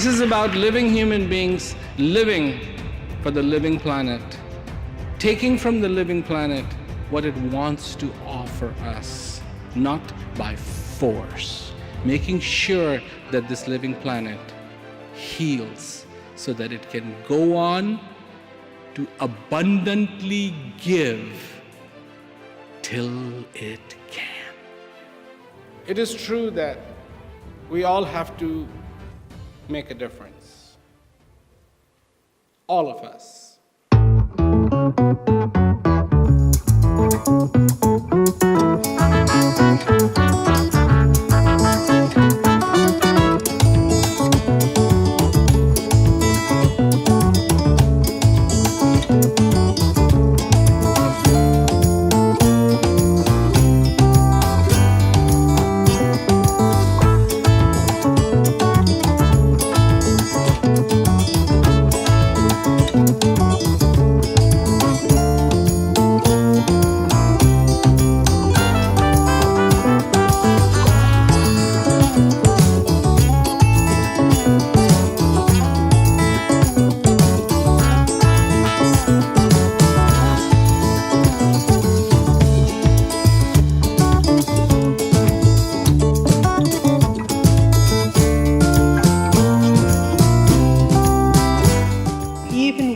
This is about living human beings living for the living planet, taking from the living planet what it wants to offer us, not by force, making sure that this living planet heals so that it can go on to abundantly give till it can. It is true that we all have to make a difference. All of us.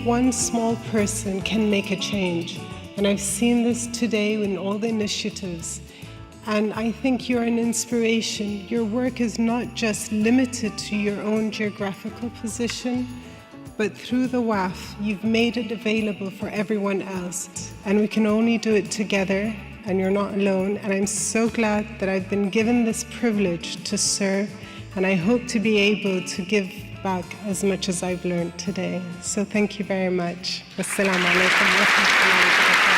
One small person can make a change, and I've seen this today in all the initiatives, and I think you're an inspiration. Your work is not just limited to your own geographical position, but through the WAF, you've made it available for everyone else, and we can only do it together, and you're not alone, and I'm so glad that I've been given this privilege to serve, and I hope to be able to give back as much as I've learned today. So thank you very much. Wassalamu alaikum wa rahmatullahi wa barakatuh.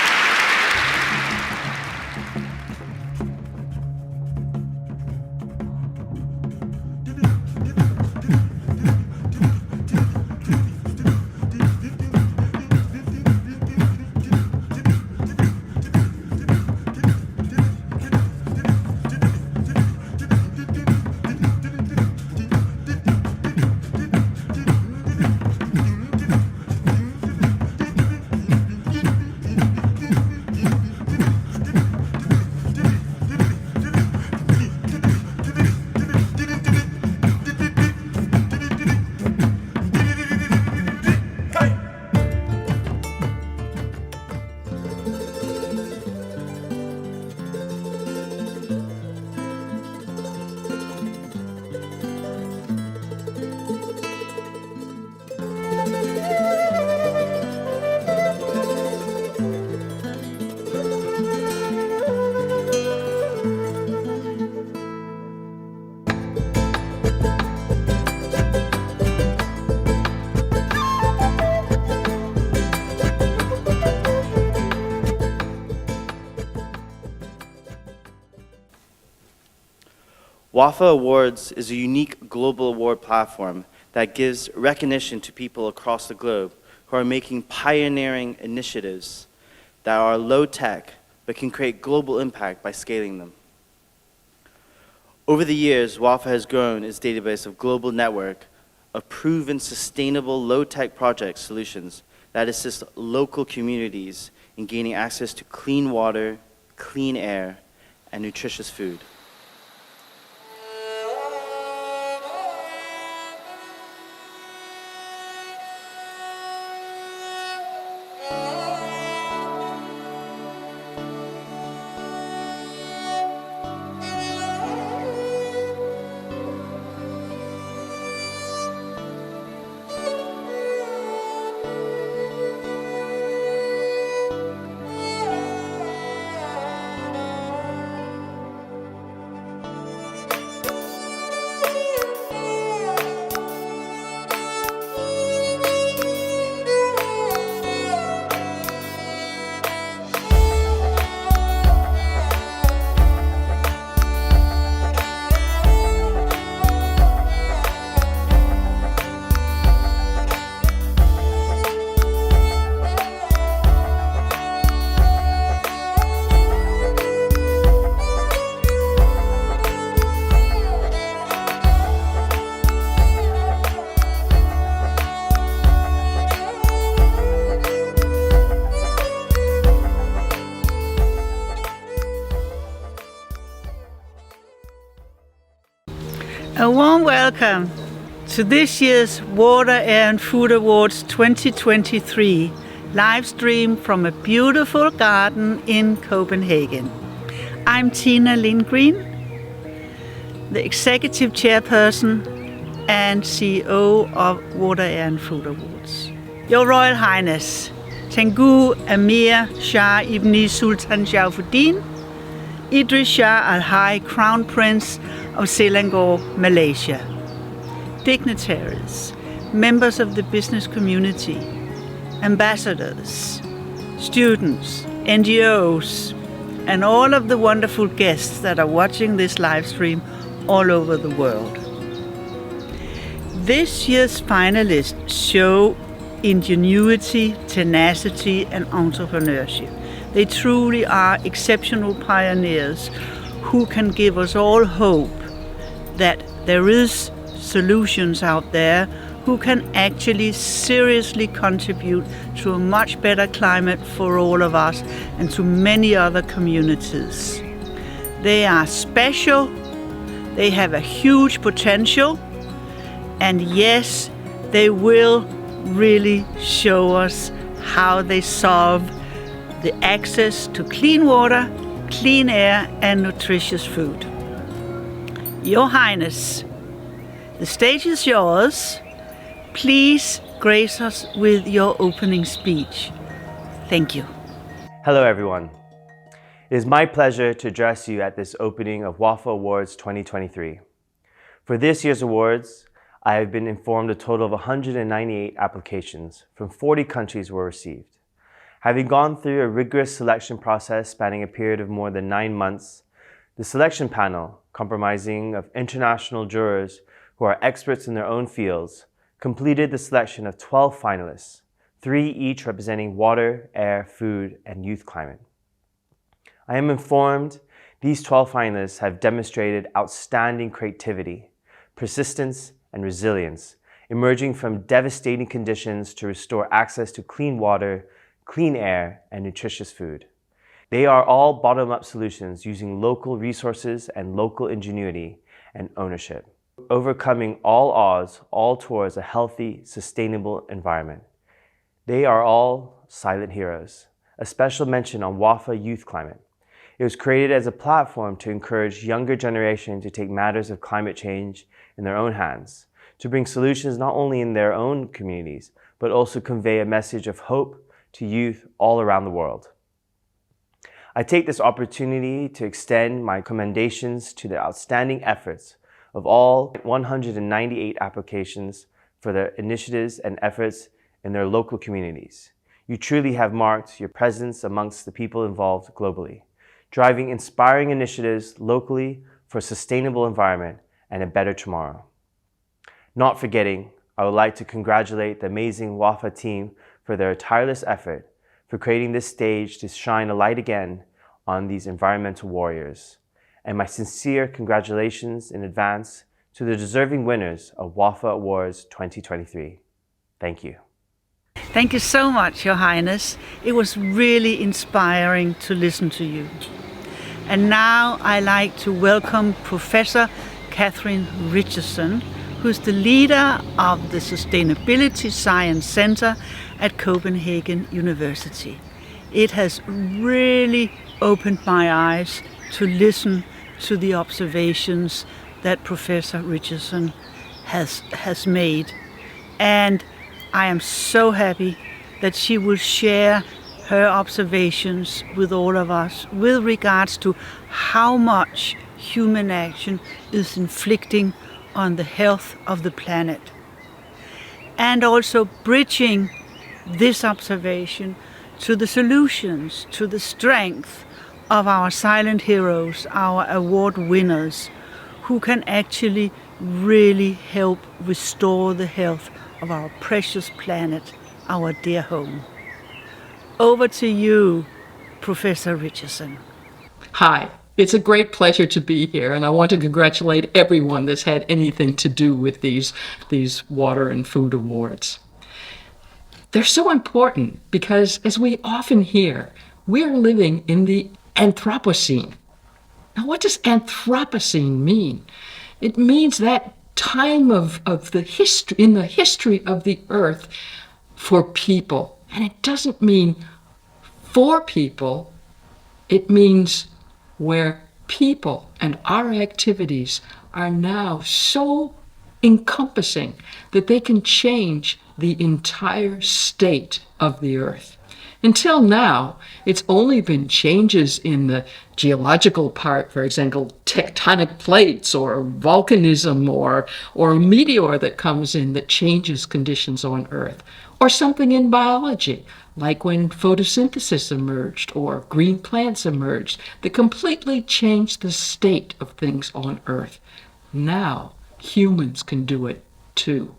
WAFA Awards is a unique global award platform that gives recognition to people across the globe who are making pioneering initiatives that are low-tech but can create global impact by scaling them. Over the years, WAFA has grown its database of global network of proven sustainable low-tech project solutions that assist local communities in gaining access to clean water, clean air, and nutritious food. A warm welcome to this year's Water, Air and Food Awards 2023, live stream from a beautiful garden in Copenhagen. I'm Tina Lindgren, the Executive Chairperson and CEO of Water, Air and Food Awards. Your Royal Highness, Tengku Emir Shah Ibn Sultan Sharfuddin, Idris Shah Al High, Crown Prince of Selangor, Malaysia. Dignitaries, members of the business community, ambassadors, students, NGOs, and all of the wonderful guests that are watching this live stream all over the world. This year's finalists show ingenuity, tenacity, and entrepreneurship. They truly are exceptional pioneers who can give us all hope that there is solutions out there who can actually seriously contribute to a much better climate for all of us and to many other communities. They are special, they have a huge potential, and yes, they will really show us how they solve the access to clean water, clean air, and nutritious food. Your Highness, the stage is yours. Please grace us with your opening speech. Thank you. Hello, everyone. It is my pleasure to address you at this opening of WAFA Awards 2023. For this year's awards, I have been informed a total of 198 applications from 40 countries were received. Having gone through a rigorous selection process spanning a period of more than 9 months, the selection panel, comprising of international jurors who are experts in their own fields, completed the selection of 12 finalists, 3 each representing water, air, food, and youth climate. I am informed these 12 finalists have demonstrated outstanding creativity, persistence, and resilience, emerging from devastating conditions to restore access to clean water, clean air, and nutritious food. They are all bottom-up solutions using local resources and local ingenuity and ownership, overcoming all odds, all towards a healthy, sustainable environment. They are all silent heroes. A special mention on WAFA Youth Climate. It was created as a platform to encourage younger generation to take matters of climate change in their own hands, to bring solutions not only in their own communities, but also convey a message of hope to youth all around the world. I take this opportunity to extend my commendations to the outstanding efforts of all 198 applications for their initiatives and efforts in their local communities. You truly have marked your presence amongst the people involved globally, driving inspiring initiatives locally for a sustainable environment and a better tomorrow. Not forgetting, I would like to congratulate the amazing WAFA team for their tireless effort for creating this stage to shine a light again on these environmental warriors. And my sincere congratulations in advance to the deserving winners of WAFA Awards 2023. Thank you. Thank you so much, Your Highness. It was really inspiring to listen to you. And now I'd like to welcome Professor Catherine Richardson, who's the leader of the Sustainability Science Center at Copenhagen University. It has really opened my eyes to listen to the observations that Professor Richardson has made. And I am so happy that she will share her observations with all of us with regards to how much human action is inflicting on the health of the planet. And also bridging this observation to the solutions, to the strength of our silent heroes, our award winners, who can actually really help restore the health of our precious planet, our dear home. Over to you, Professor Richardson. Hi, it's a great pleasure to be here, and I want to congratulate everyone that's had anything to do with these water and food awards. They're so important because, as we often hear, we're living in the Anthropocene. Now, what does Anthropocene mean? It means that time of the history, in the history of the earth for people. And it doesn't mean for people, it means where people and our activities are now so encompassing that they can change the entire state of the earth. Until now, it's only been changes in the geological part, for example, tectonic plates or volcanism or a meteor that comes in that changes conditions on Earth, or something in biology, like when photosynthesis emerged or green plants emerged, that completely changed the state of things on Earth. Now, humans can do it too.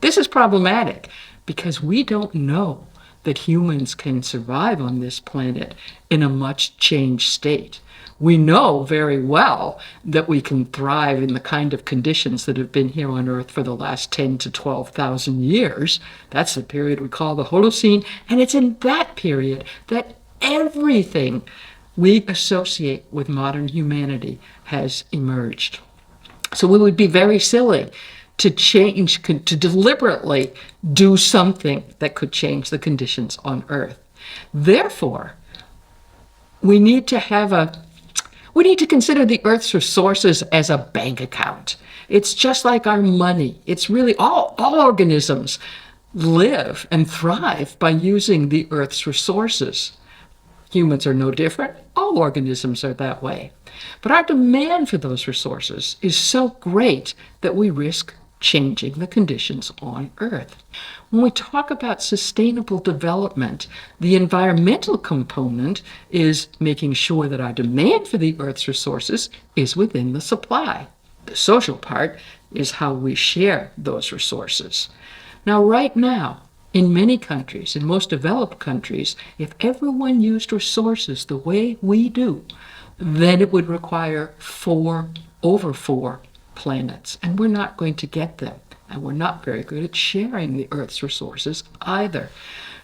This is problematic because we don't know that humans can survive on this planet in a much changed state. We know very well that we can thrive in the kind of conditions that have been here on Earth for the last 10 to 12,000 years. That's the period we call the Holocene, and it's in that period that everything we associate with modern humanity has emerged. So it would be very silly to deliberately do something that could change the conditions on Earth. Therefore, we need to consider the Earth's resources as a bank account. It's just like our money. It's really all organisms live and thrive by using the Earth's resources. Humans are no different. All organisms are that way. But our demand for those resources is so great that we risk changing the conditions on Earth. When we talk about sustainable development, the environmental component is making sure that our demand for the Earth's resources is within the supply. The social part is how we share those resources. Now, right now, in many countries, in most developed countries, if everyone used resources the way we do, then it would require over four planets, and we're not going to get them, and we're not very good at sharing the Earth's resources either.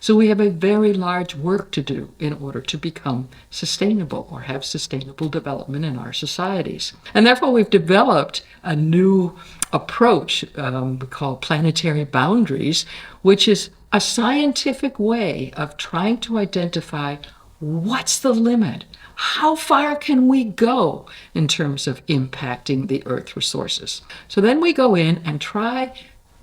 So we have a very large work to do in order to become sustainable or have sustainable development in our societies. And therefore we've developed a new approach we call planetary boundaries, which is a scientific way of trying to identify what's the limit. How far can we go in terms of impacting the Earth resources? So then we go in and try,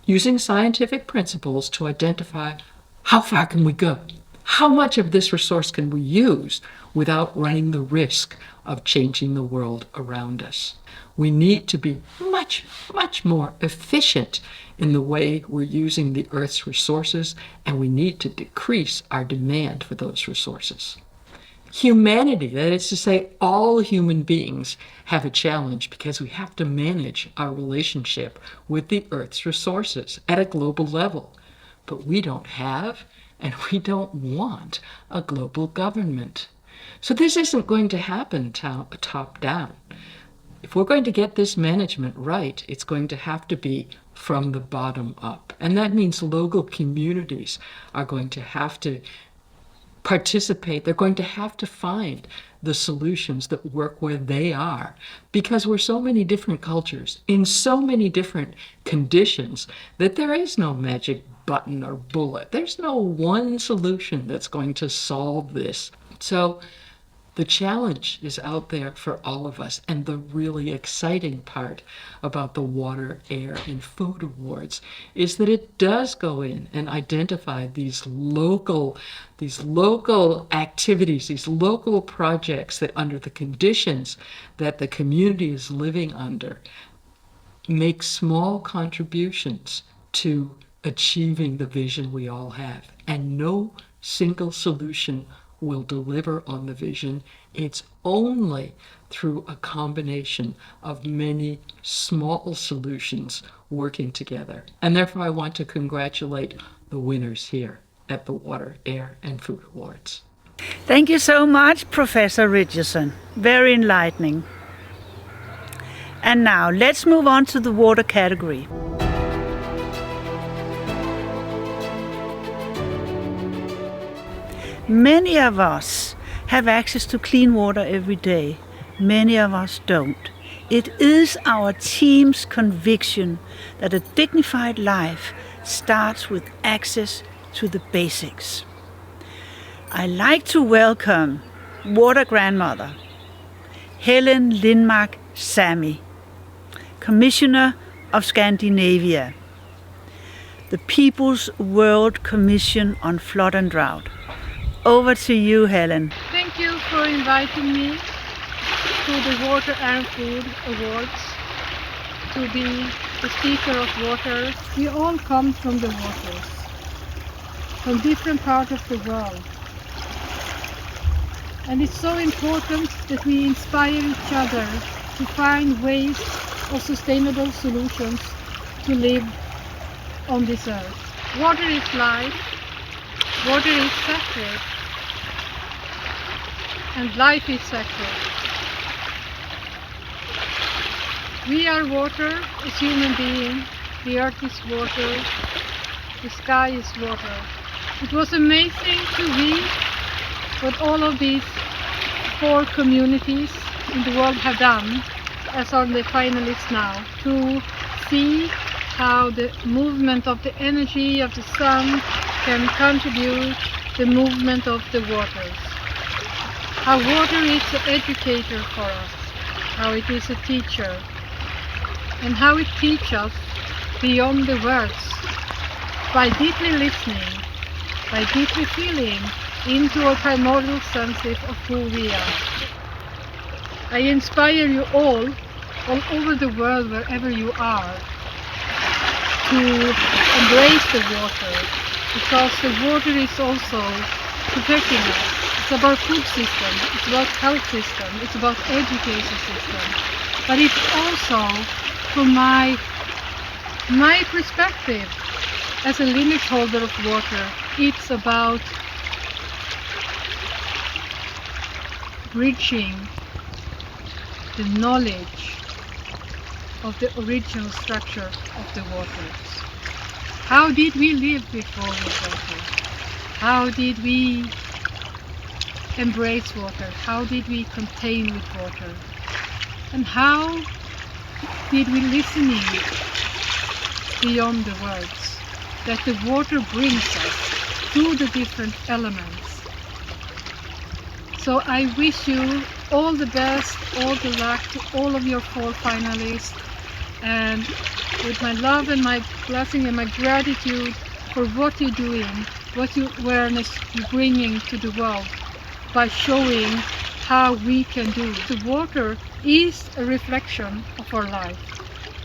using scientific principles, to identify how far can we go? How much of this resource can we use without running the risk of changing the world around us? We need to be much, much more efficient in the way we're using the Earth's resources, and we need to decrease our demand for those resources. Humanity, that is to say, all human beings have a challenge because we have to manage our relationship with the Earth's resources at a global level. But we don't have and we don't want a global government. So this isn't going to happen top down. If we're going to get this management right, it's going to have to be from the bottom up. And that means local communities are going to have to participate. They're going to have to find the solutions that work where they are, because we're so many different cultures in so many different conditions that there is no magic button or bullet. There's no one solution that's going to solve this. So the challenge is out there for all of us, and the really exciting part about the Water, Air, and Food Awards is that it does go in and identify these local activities, these local projects that, under the conditions that the community is living under, make small contributions to achieving the vision we all have. And no single solution will deliver on the vision. It's only through a combination of many small solutions working together. And therefore I want to congratulate the winners here at the Water, Air, and Food Awards. Thank you so much, Professor Richardson. Very enlightening. And now let's move on to the water category. Many of us have access to clean water every day. Many of us don't. It is our team's conviction that a dignified life starts with access to the basics. I like to welcome Water Grandmother Helen Lindmark Sami, Commissioner of Scandinavia, the People's World Commission on Flood and Drought. Over to you, Helen. Thank you for inviting me to the Water and Food Awards to be the speaker of water. We all come from the waters, from different parts of the world. And it's so important that we inspire each other to find ways of sustainable solutions to live on this earth. Water is life, water is sacred, and life is sacred. We are water as human beings, the earth is water, the sky is water. It was amazing to read what all of these 4 communities in the world have done, as are the finalists now, to see how the movement of the energy of the sun can contribute the movement of the waters. How water is an educator for us, how it is a teacher, and how it teaches us beyond the words, by deeply listening, by deeply feeling into our primordial senses of who we are. I inspire you all over the world, wherever you are, to embrace the water, because the water is also protecting us. It's about food system, it's about health system, it's about education system, but it's also, from my perspective as a limit holder of water, it's about bridging the knowledge of the original structure of the waters. How did we live before the water? How did we embrace water? How did we contain with water? And how did we listen beyond the words that the water brings us through the different elements? So I wish you all the best, all the luck to all of your 4 finalists, and with my love and my blessing and my gratitude for what you're doing, what awareness you're bringing to the world by showing how we can do it. The water is a reflection of our life.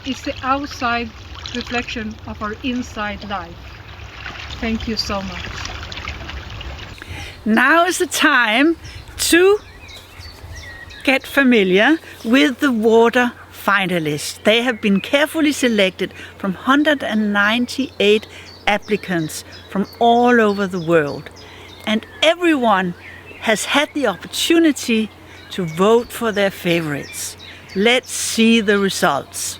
It's the outside reflection of our inside life. Thank you so much. Now is the time to get familiar with the water finalists. They have been carefully selected from 198 applicants from all over the world, and everyone has had the opportunity to vote for their favorites. Let's see the results.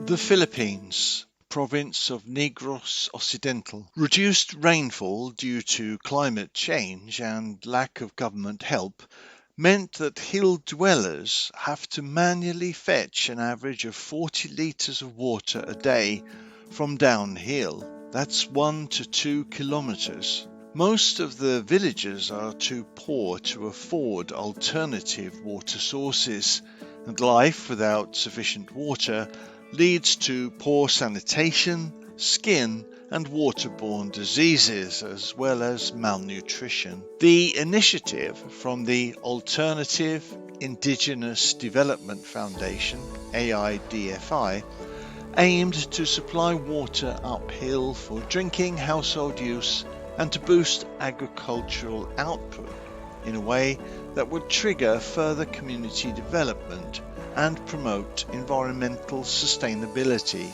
The Philippines, province of Negros Occidental. Reduced rainfall due to climate change and lack of government help meant that hill dwellers have to manually fetch an average of 40 litres of water a day from downhill. That's 1 to 2 kilometres. Most of the villagers are too poor to afford alternative water sources, and life without sufficient water leads to poor sanitation, skin and waterborne diseases, as well as malnutrition. The initiative from the Alternative Indigenous Development Foundation, AIDFI, aimed to supply water uphill for drinking, household use and to boost agricultural output in a way that would trigger further community development and promote environmental sustainability.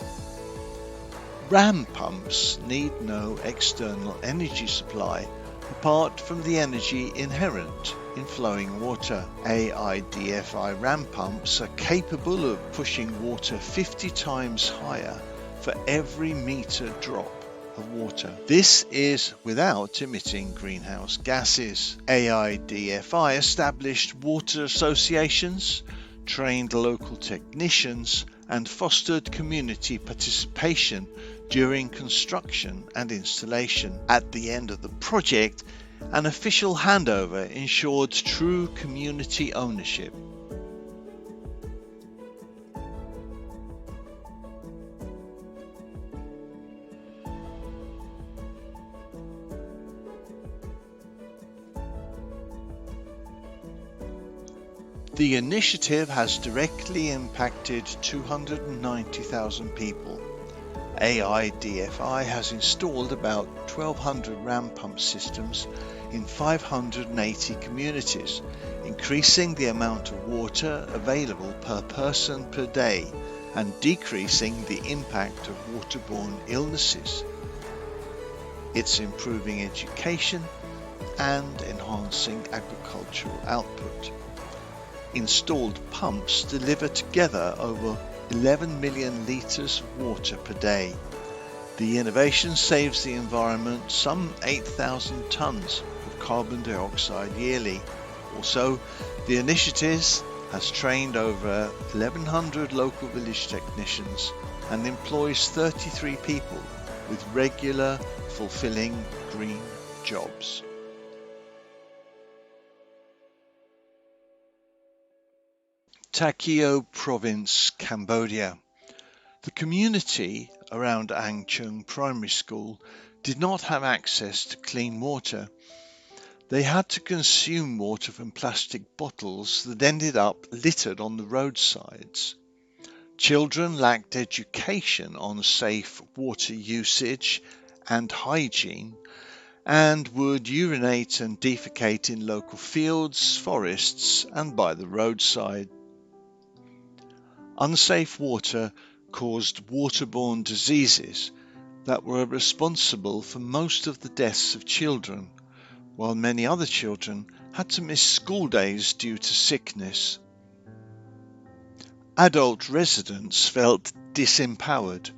Ram pumps need no external energy supply apart from the energy inherent in flowing water. AIDFI ram pumps are capable of pushing water 50 times higher for every meter drop of water. This is without emitting greenhouse gases. AIDFI established water associations, trained local technicians, and fostered community participation during construction and installation. At the end of the project, an official handover ensured true community ownership. The initiative has directly impacted 290,000 people. AIDFI has installed about 1,200 ram pump systems in 580 communities, increasing the amount of water available per person per day and decreasing the impact of waterborne illnesses. It's improving education and enhancing agricultural output. Installed pumps deliver together over 11 million litres of water per day. The innovation saves the environment some 8,000 tonnes of carbon dioxide yearly. Also, the initiative has trained over 1,100 local village technicians and employs 33 people with regular, fulfilling green jobs. Takeo Province, Cambodia. The community around Ang Chung Primary School did not have access to clean water. They had to consume water from plastic bottles that ended up littered on the roadsides. Children lacked education on safe water usage and hygiene, and would urinate and defecate in local fields, forests, and by the roadside. Unsafe water caused waterborne diseases that were responsible for most of the deaths of children, while many other children had to miss school days due to sickness. Adult residents felt disempowered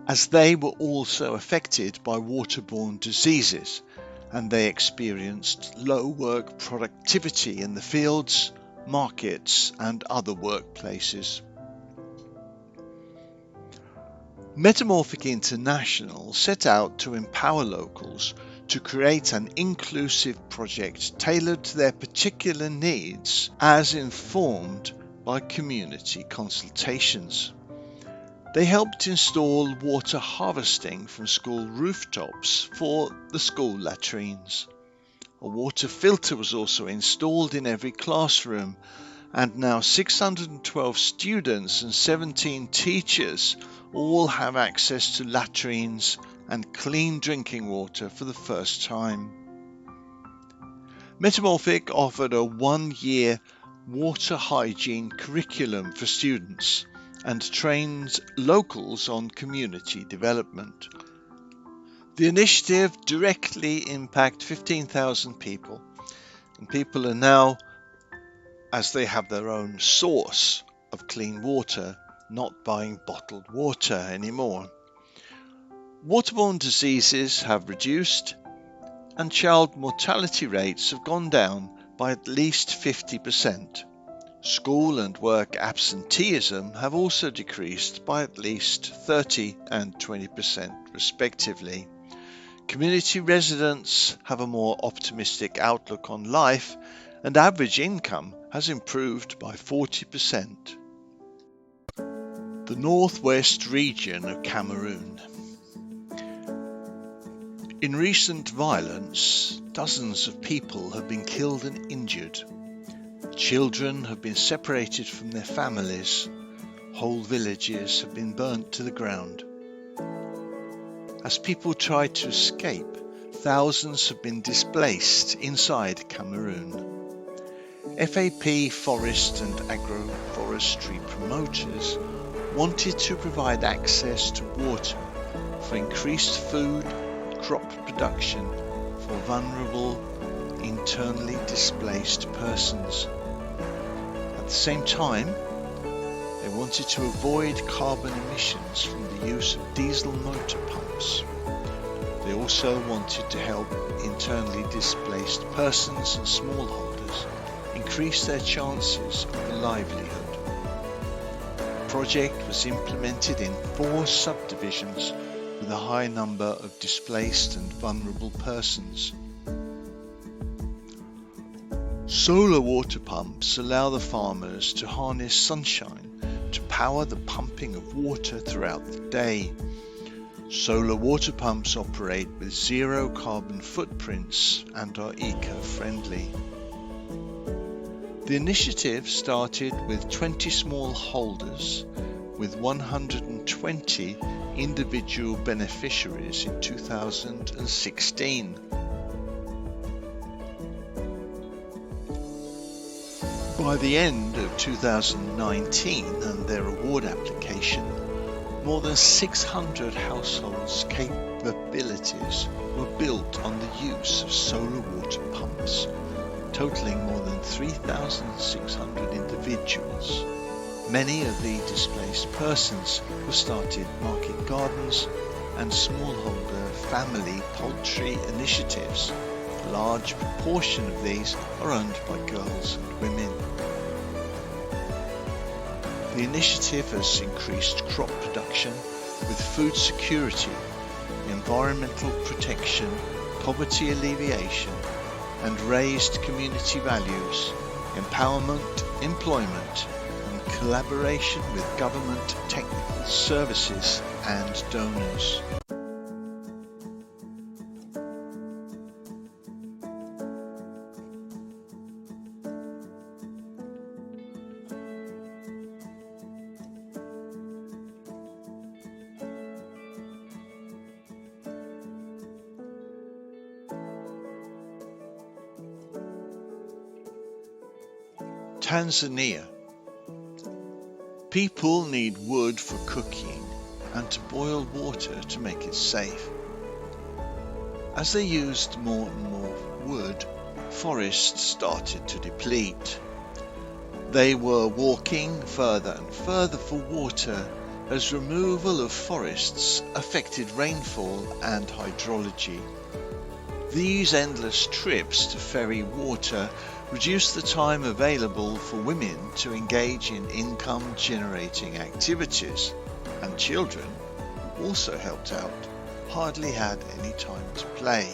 as they were also affected by waterborne diseases, and they experienced low work productivity in the fields, markets, and other workplaces. Metamorphic International set out to empower locals to create an inclusive project tailored to their particular needs as informed by community consultations. They helped install water harvesting from school rooftops for the school latrines. A water filter was also installed in every classroom, and now 612 students and 17 teachers all have access to latrines and clean drinking water for the first time. Metamorphic offered a 1-year water hygiene curriculum for students and trained locals on community development. The initiative directly impacted 15,000 people, and people are now, as they have their own source of clean water, not buying bottled water anymore. Waterborne diseases have reduced, and child mortality rates have gone down by at least 50%. School and work absenteeism have also decreased by at least 30 and 20% respectively. Community residents have a more optimistic outlook on life, and average income has improved by 40%. The northwest region of Cameroon. In recent violence, dozens of people have been killed and injured. Children have been separated from their families. Whole villages have been burnt to the ground. As people try to escape, thousands have been displaced inside Cameroon. FAP forest and agroforestry promoters wanted to provide access to water for increased food, crop production for vulnerable, internally displaced persons. At the same time, They wanted to avoid carbon emissions from the use of diesel motor pumps. They also wanted to help internally displaced persons and smallholders increase their chances of a livelihood. The project was implemented in 4 subdivisions with a high number of displaced and vulnerable persons. Solar water pumps allow the farmers to harness sunshine to power the pumping of water throughout the day. Solar water pumps operate with 0 carbon footprints and are eco-friendly. The initiative started with 20 small holders with 120 individual beneficiaries in 2016. By the end of 2019 and their award application, more than 600 households' capabilities were built on the use of solar water pumps, totaling more than 3,600 individuals. Many of the displaced persons have started market gardens and smallholder family poultry initiatives. A large proportion of these are owned by girls and women. The initiative has increased crop production with food security, environmental protection, poverty alleviation, and raised community values, empowerment, employment, and collaboration with government technical services and donors. Tanzania. People need wood for cooking and to boil water to make it safe. As they used more and more wood, forests started to deplete. They were walking further and further for water as removal of forests affected rainfall and hydrology. These endless trips to ferry water reduced the time available for women to engage in income-generating activities, and children, who also helped out, hardly had any time to play.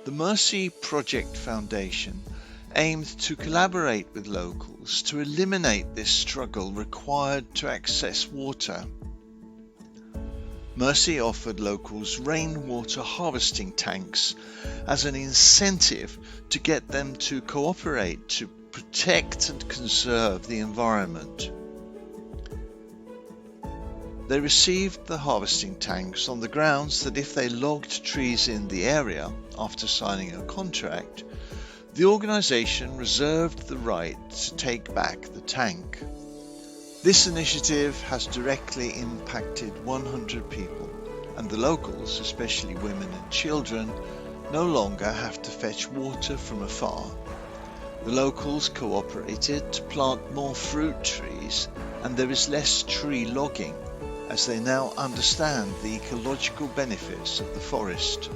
The Mercy Project Foundation aimed to collaborate with locals to eliminate this struggle required to access water. Mercy offered locals rainwater harvesting tanks as an incentive to get them to cooperate to protect and conserve the environment. They received the harvesting tanks on the grounds that if they logged trees in the area after signing a contract, the organisation reserved the right to take back the tank. This initiative has directly impacted 100 people, and the locals, especially women and children, no longer have to fetch water from afar. The locals cooperated to plant more fruit trees, and there is less tree logging, as they now understand the ecological benefits of the forest.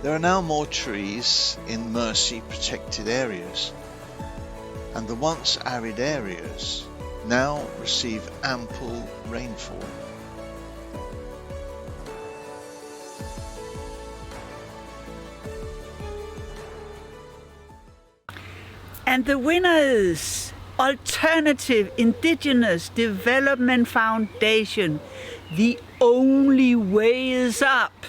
There are now more trees in Mercy protected areas, and the once arid areas now receive ample rainfall. And the winner is Alternative Indigenous Development Foundation. The only way is up.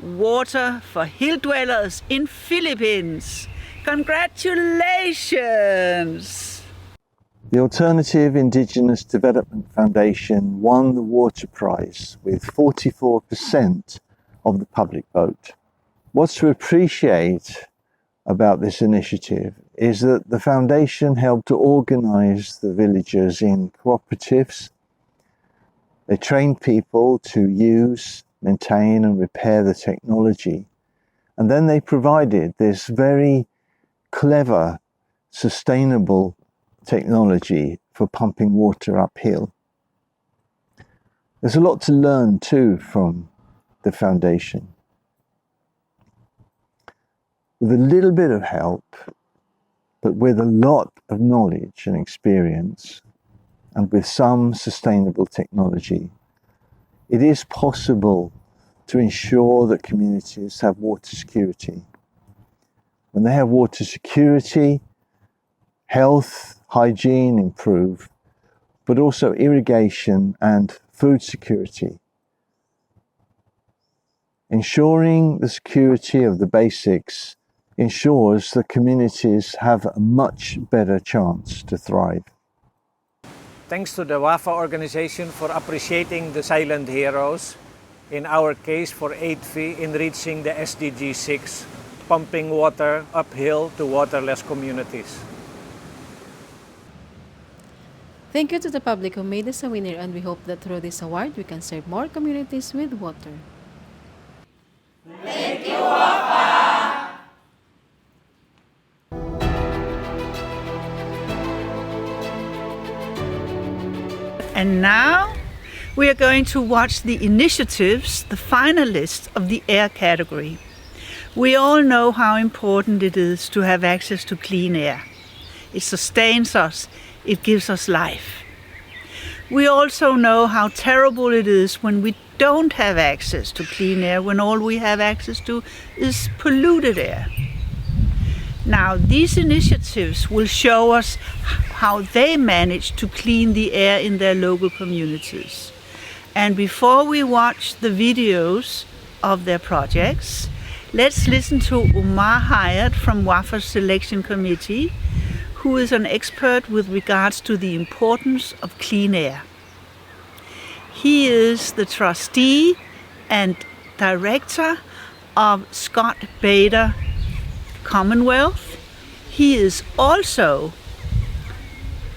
Water for hill dwellers in Philippines. Congratulations! The Alternative Indigenous Development Foundation won the Water Prize with 44% of the public vote. What's to appreciate about this initiative is that the foundation helped to organise the villagers in cooperatives. They trained people to use, maintain and repair the technology. And then they provided this very clever, sustainable technology for pumping water uphill. There's a lot to learn too from the foundation. With a little bit of help, but with a lot of knowledge and experience, and with some sustainable technology, it is possible to ensure that communities have water security. When they have water security, health, hygiene improve, but also irrigation and food security. Ensuring the security of the basics ensures that communities have a much better chance to thrive. Thanks to the WAFA organization for appreciating the silent heroes, in our case for 8V in reaching the SDG 6, pumping water uphill to waterless communities. Thank you to the public who made us a winner, and we hope that through this award we can serve more communities with water. Thank you, WAFA! And now we are going to watch the initiatives, the finalists of the air category. We all know how important it is to have access to clean air. It sustains us, it gives us life. We also know how terrible it is when we don't have access to clean air, when all we have access to is polluted air. Now, these initiatives will show us how they manage to clean the air in their local communities. And before we watch the videos of their projects, let's listen to Omar Hyatt from WAFA's selection committee, who is an expert with regards to the importance of clean air. He is the trustee and director of Scott Bader Commonwealth. He is also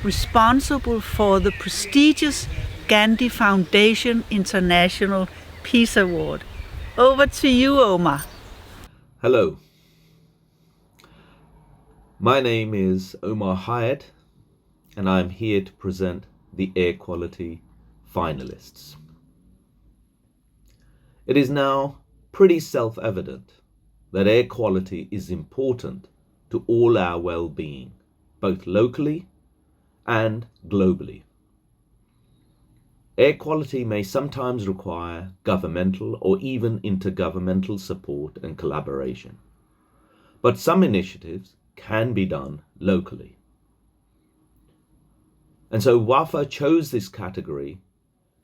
responsible for the prestigious Gandhi Foundation International Peace Award. Over to you, Omar. Hello. My name is Omar Hyatt, and I'm here to present the air quality finalists. It is now pretty self-evident that air quality is important to all our well-being, both locally and globally. Air quality may sometimes require governmental or even intergovernmental support and collaboration, but some initiatives can be done locally. And so WAFA chose this category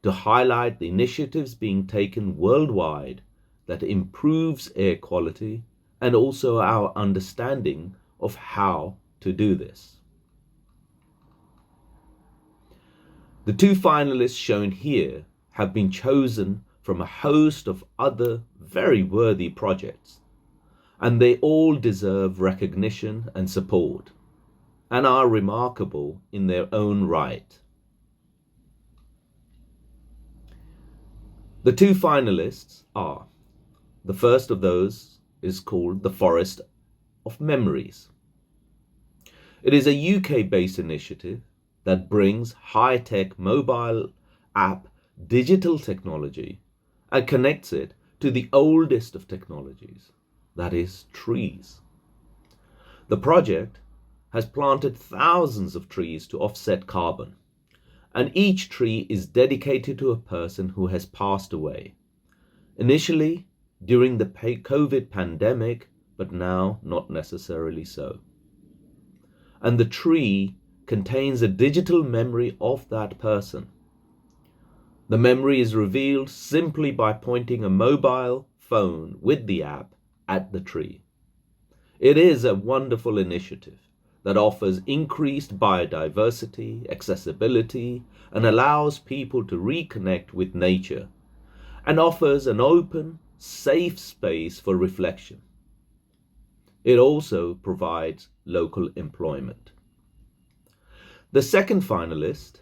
to highlight the initiatives being taken worldwide that improves air quality and also our understanding of how to do this. The two finalists shown here have been chosen from a host of other very worthy projects, and they all deserve recognition and support and are remarkable in their own right. The two finalists are, the first of those is called the Forest of Memories. It is a UK-based initiative that brings high-tech mobile app digital technology and connects it to the oldest of technologies, that is, trees. The project has planted thousands of trees to offset carbon, and each tree is dedicated to a person who has passed away, initially during the COVID pandemic, but now not necessarily so. And the tree contains a digital memory of that person. The memory is revealed simply by pointing a mobile phone with the app at the tree. It is a wonderful initiative that offers increased biodiversity, accessibility, and allows people to reconnect with nature, and offers an open, safe space for reflection. It also provides local employment. The second finalist,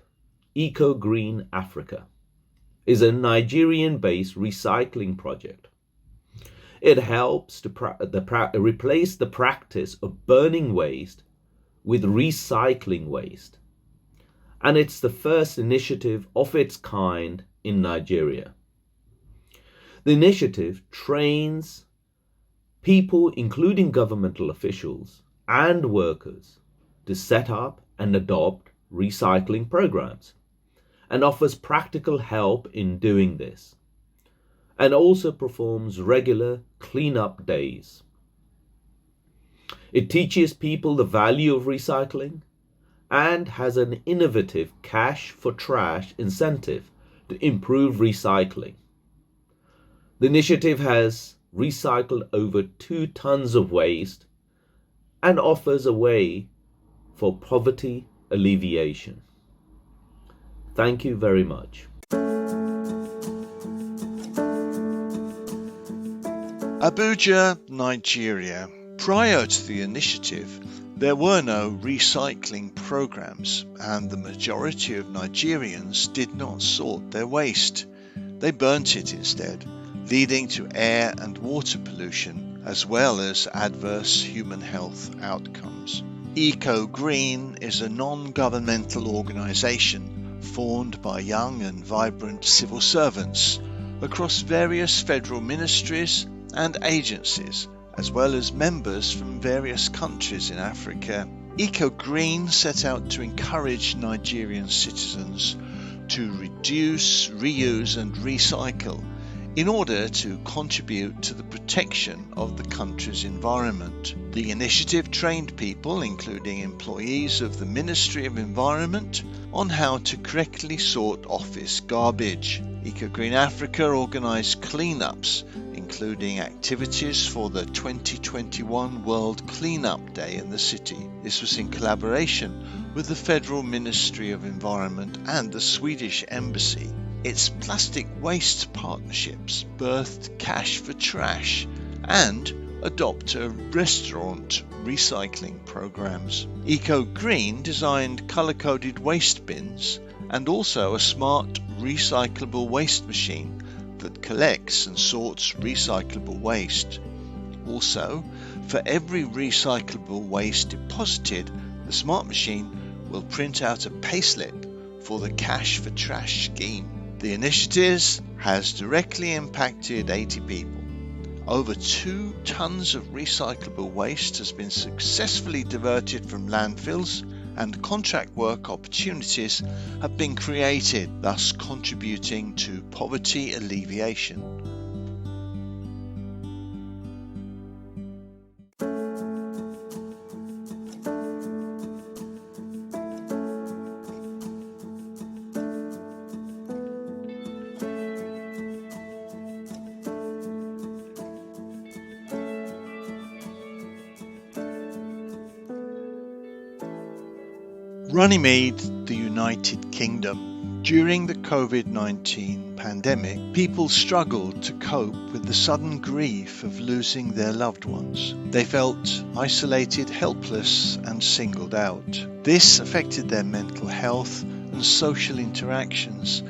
Eco Green Africa, is a Nigerian-based recycling project. It helps to replace the practice of burning waste with recycling waste and it's the first initiative of its kind in Nigeria. The initiative trains people, including governmental officials and workers, to set up and adopt recycling programs, and offers practical help in doing this, and also performs regular cleanup days. It teaches people the value of recycling and has an innovative cash for trash incentive to improve recycling. The initiative has recycled over 2 tons of waste and offers a way for poverty alleviation. Thank you very much. Abuja, Nigeria. Prior to the initiative, there were no recycling programs, and the majority of Nigerians did not sort their waste. They burnt it instead, leading to air and water pollution, as well as adverse human health outcomes. Eco Green is a non-governmental organisation formed by young and vibrant civil servants across various federal ministries and agencies, as well as members from various countries in Africa. Eco Green set out to encourage Nigerian citizens to reduce, reuse and recycle in order to contribute to the protection of the country's environment. The initiative trained people, including employees of the Ministry of Environment, on how to correctly sort office garbage. Eco Green Africa organised cleanups, including activities for the 2021 World Cleanup Day in the city. This was in collaboration with the Federal Ministry of Environment and the Swedish Embassy. Its plastic waste partnerships birthed Cash for Trash and Adopt a Restaurant recycling programs. Eco Green designed colour-coded waste bins and also a smart recyclable waste machine that collects and sorts recyclable waste. Also, for every recyclable waste deposited, the smart machine will print out a payslip for the Cash for Trash scheme. The initiative has directly impacted 80 people. Over 2 tons of recyclable waste has been successfully diverted from landfills, and contract work opportunities have been created, thus contributing to poverty alleviation. Runnymede, the United Kingdom. During the COVID-19 pandemic, people struggled to cope with the sudden grief of losing their loved ones. They felt isolated, helpless, and singled out. This affected their mental health and social interactions,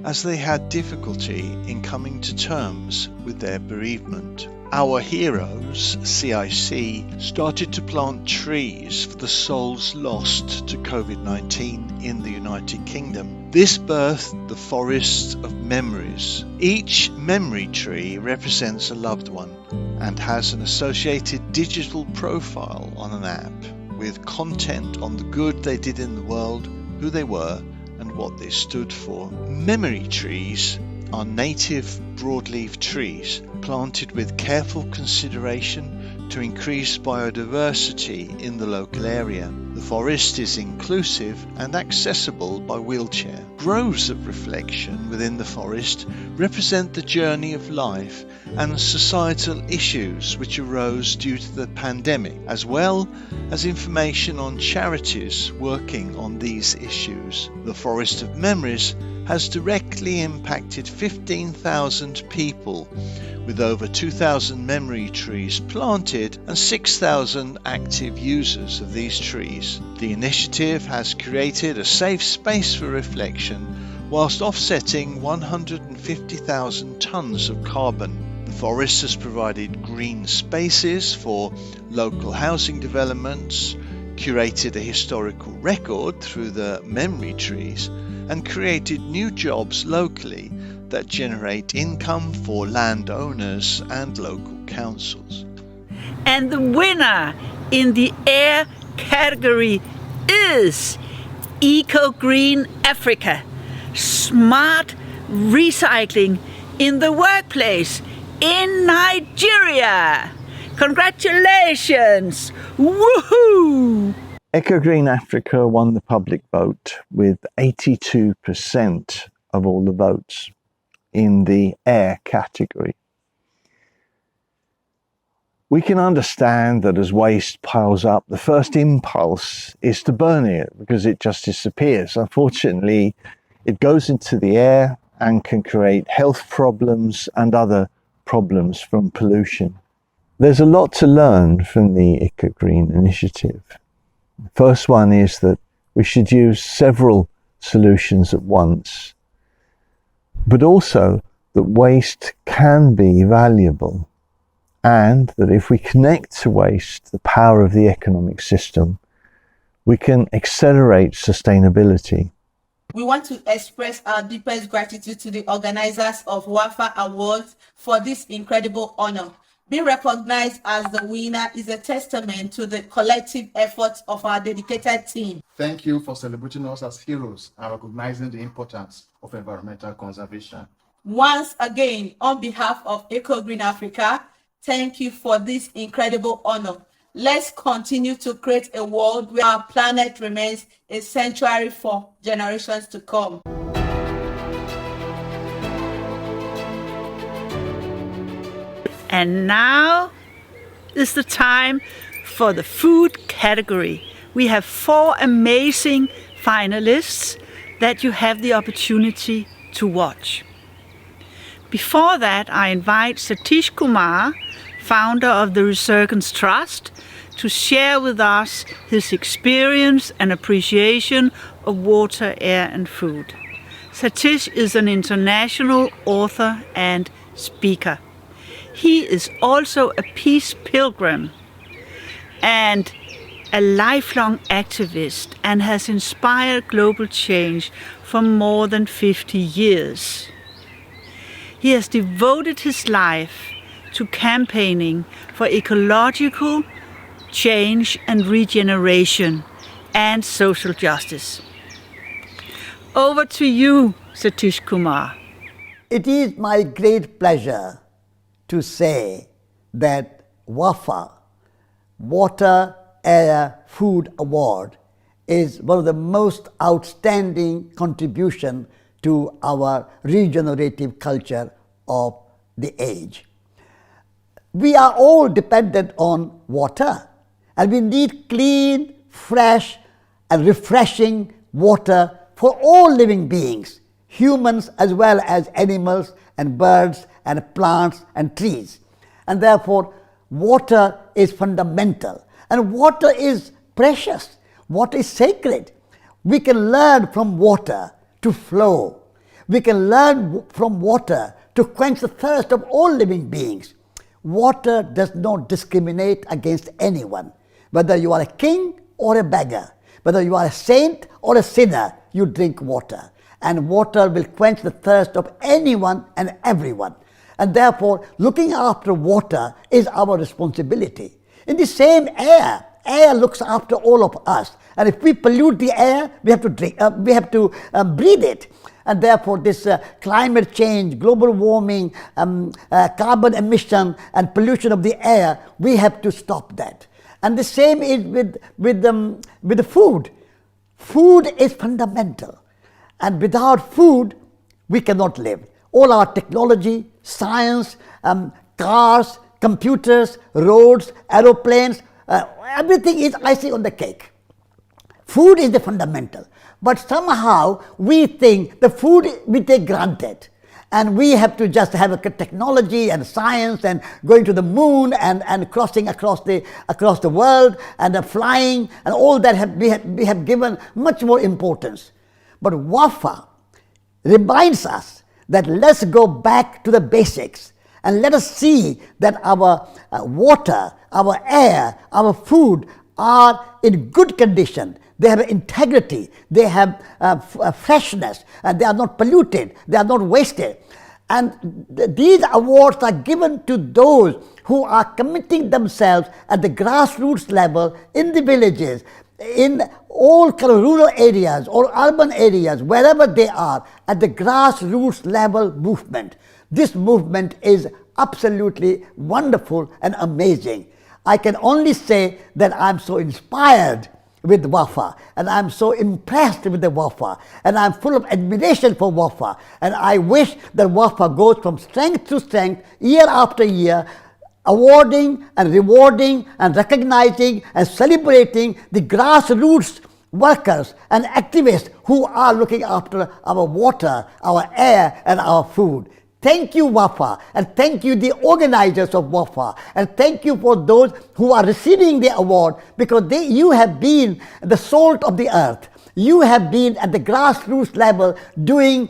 as they had difficulty in coming to terms with their bereavement. Our heroes, CIC, started to plant trees for the souls lost to COVID-19 in the United Kingdom. This birthed the Forest of Memories. Each memory tree represents a loved one and has an associated digital profile on an app with content on the good they did in the world, who they were, and what they stood for. Memory trees are native broadleaf trees planted with careful consideration to increase biodiversity in the local area. The forest is inclusive and accessible by wheelchair. Groves of reflection within the forest represent the journey of life and societal issues which arose due to the pandemic, as well as information on charities working on these issues. The Forest of Memories has directly impacted 15,000 people, with over 2,000 memory trees planted and 6,000 active users of these trees. The initiative has created a safe space for reflection whilst offsetting 150,000 tonnes of carbon. The forest has provided green spaces for local housing developments, curated a historical record through the memory trees, and created new jobs locally that generate income for landowners and local councils. And the winner in the air category is Eco Green Africa. Smart recycling in the workplace in Nigeria. Congratulations! Woohoo! EcoGreen Africa won the public vote with 82% of all the votes in the air category. We can understand that as waste piles up, the first impulse is to burn it because it just disappears. Unfortunately, it goes into the air and can create health problems and other problems from pollution. There's a lot to learn from the EcoGreen initiative. The first one is that we should use several solutions at once, but also that waste can be valuable, and that if we connect to waste the power of the economic system, we can accelerate sustainability. We want to express our deepest gratitude to the organizers of WAFA Awards for this incredible honor. Being recognized as the winner is a testament to the collective efforts of our dedicated team. Thank you for celebrating us as heroes and recognizing the importance of environmental conservation. Once again, on behalf of Eco Green Africa, thank you for this incredible honor. Let's continue to create a world where our planet remains a sanctuary for generations to come. And now is the time for the food category. We have 4 amazing finalists that you have the opportunity to watch. Before that, I invite Satish Kumar, founder of the Resurgence Trust, to share with us his experience and appreciation of water, air and food. Satish is an international author and speaker. He is also a peace pilgrim and a lifelong activist and has inspired global change for more than 50 years. He has devoted his life to campaigning for ecological change and regeneration and social justice. Over to you, Satish Kumar. It is my great pleasure to say that WAFA, Water, Air, Food Award, is one of the most outstanding contribution to our regenerative culture of the age. We are all dependent on water, and we need clean, fresh, and refreshing water for all living beings, humans as well as animals and birds and plants and trees. And therefore, water is fundamental, and water is precious. Water is sacred. We can learn from water to flow. We can learn from water to quench the thirst of all living beings. Water does not discriminate against anyone. Whether you are a king or a beggar, whether you are a saint or a sinner, you drink water. And water will quench the thirst of anyone and everyone. And therefore, looking after water is our responsibility. In the same air, air looks after all of us. And if we pollute the air, we have to breathe it. And therefore, this climate change, global warming, carbon emission and pollution of the air, we have to stop that. And the same is with the food. Food is fundamental. And without food, we cannot live. All our technology, science, cars, computers, roads, aeroplanes, everything is icing on the cake. Food is the fundamental. But somehow we think the food we take granted. And we have to just have a technology and science and going to the moon and crossing across the world and flying and all that we have given much more importance. But WAFA reminds us that let's go back to the basics and let us see that our water, our air, our food are in good condition. They have integrity, they have freshness, and they are not polluted, they are not wasted. And these awards are given to those who are committing themselves at the grassroots level in the villages, in all kind of rural areas or urban areas, wherever they are, at the grassroots level movement. This movement is absolutely wonderful and amazing. I can only say that I'm so inspired with WAFA, and I'm so impressed with the WAFA, and I'm full of admiration for WAFA, and I wish that WAFA goes from strength to strength year after year, awarding and rewarding and recognizing and celebrating the grassroots workers and activists who are looking after our water, our air, and our food. Thank you, WAFA, and thank you, the organizers of WAFA, and thank you for those who are receiving the award, because you have been the salt of the earth. You have been at the grassroots level doing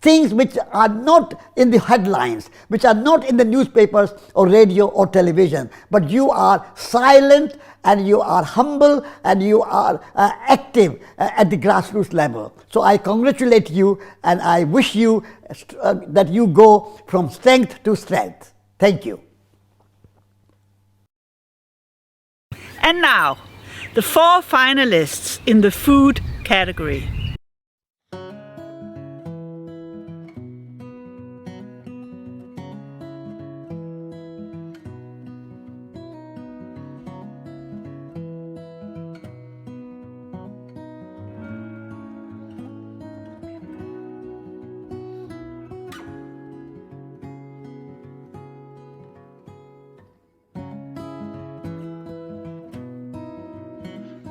things which are not in the headlines, which are not in the newspapers or radio or television, but you are silent and you are humble and you are active at the grassroots level. So I congratulate you and I wish you that you go from strength to strength. Thank you. And now, the 4 finalists in the food category.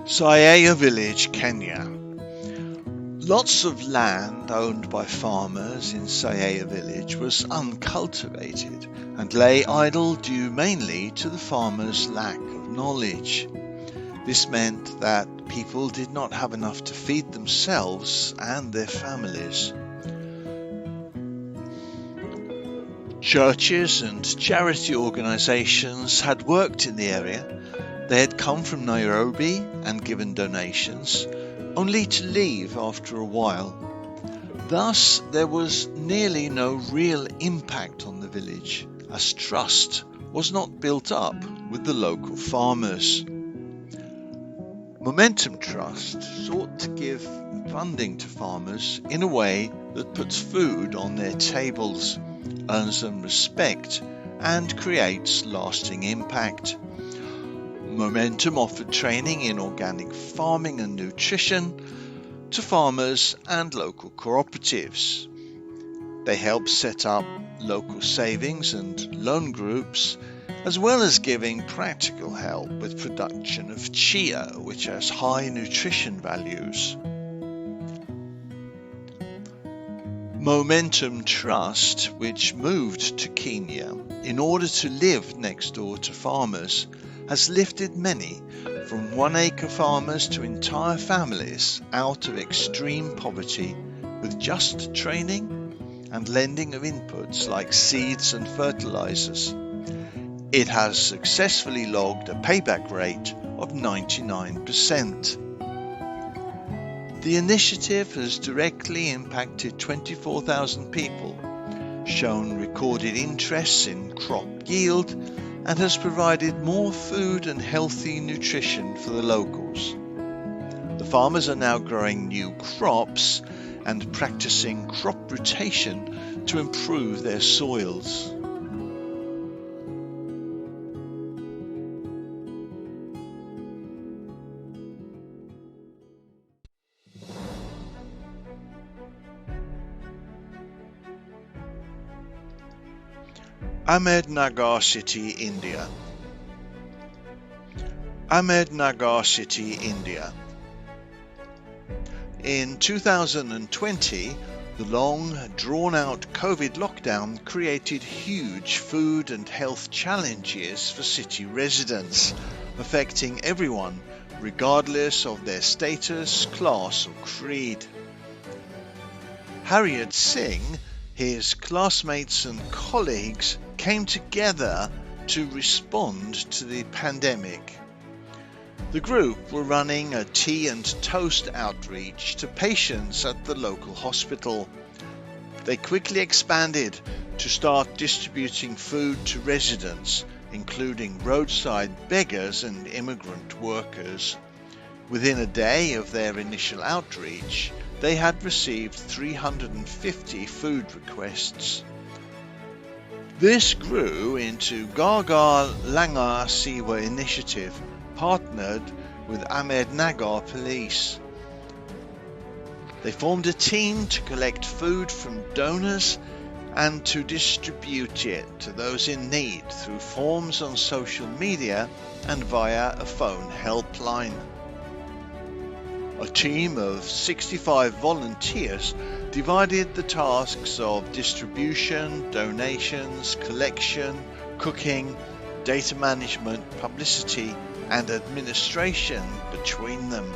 Sayaya village, Kenya. Lots of land owned by farmers in Sayaya village was uncultivated and lay idle due mainly to the farmers' lack of knowledge. This meant that people did not have enough to feed themselves and their families. Churches and charity organizations had worked in the area. They had come from Nairobi and given donations, only to leave after a while. Thus, there was nearly no real impact on the village, as trust was not built up with the local farmers. Momentum Trust sought to give funding to farmers in a way that puts food on their tables, earns them respect, and creates lasting impact. Momentum offered training in organic farming and nutrition to farmers and local cooperatives. They helped set up local savings and loan groups, as well as giving practical help with production of chia, which has high nutrition values. Momentum Trust, which moved to Kenya in order to live next door to farmers, has lifted many, from 1-acre farmers to entire families, out of extreme poverty with just training and lending of inputs like seeds and fertilizers. It has successfully logged a payback rate of 99%. The initiative has directly impacted 24,000 people, shown recorded interests in crop yield, and has provided more food and healthy nutrition for the locals. The farmers are now growing new crops and practicing crop rotation to improve their soils. Ahmednagar City, India. Ahmednagar City, India. In 2020, the long, drawn-out COVID lockdown created huge food and health challenges for city residents, affecting everyone, regardless of their status, class or creed. Harriet Singh, his classmates and colleagues came together to respond to the pandemic. The group were running a tea and toast outreach to patients at the local hospital. They quickly expanded to start distributing food to residents, including roadside beggars and immigrant workers. Within a day of their initial outreach, they had received 350 food requests. This grew into Gaga Langar Siwa Initiative, partnered with Ahmednagar Police. They formed a team to collect food from donors and to distribute it to those in need through forms on social media and via a phone helpline. A team of 65 volunteers divided the tasks of distribution, donations, collection, cooking, data management, publicity, and administration between them.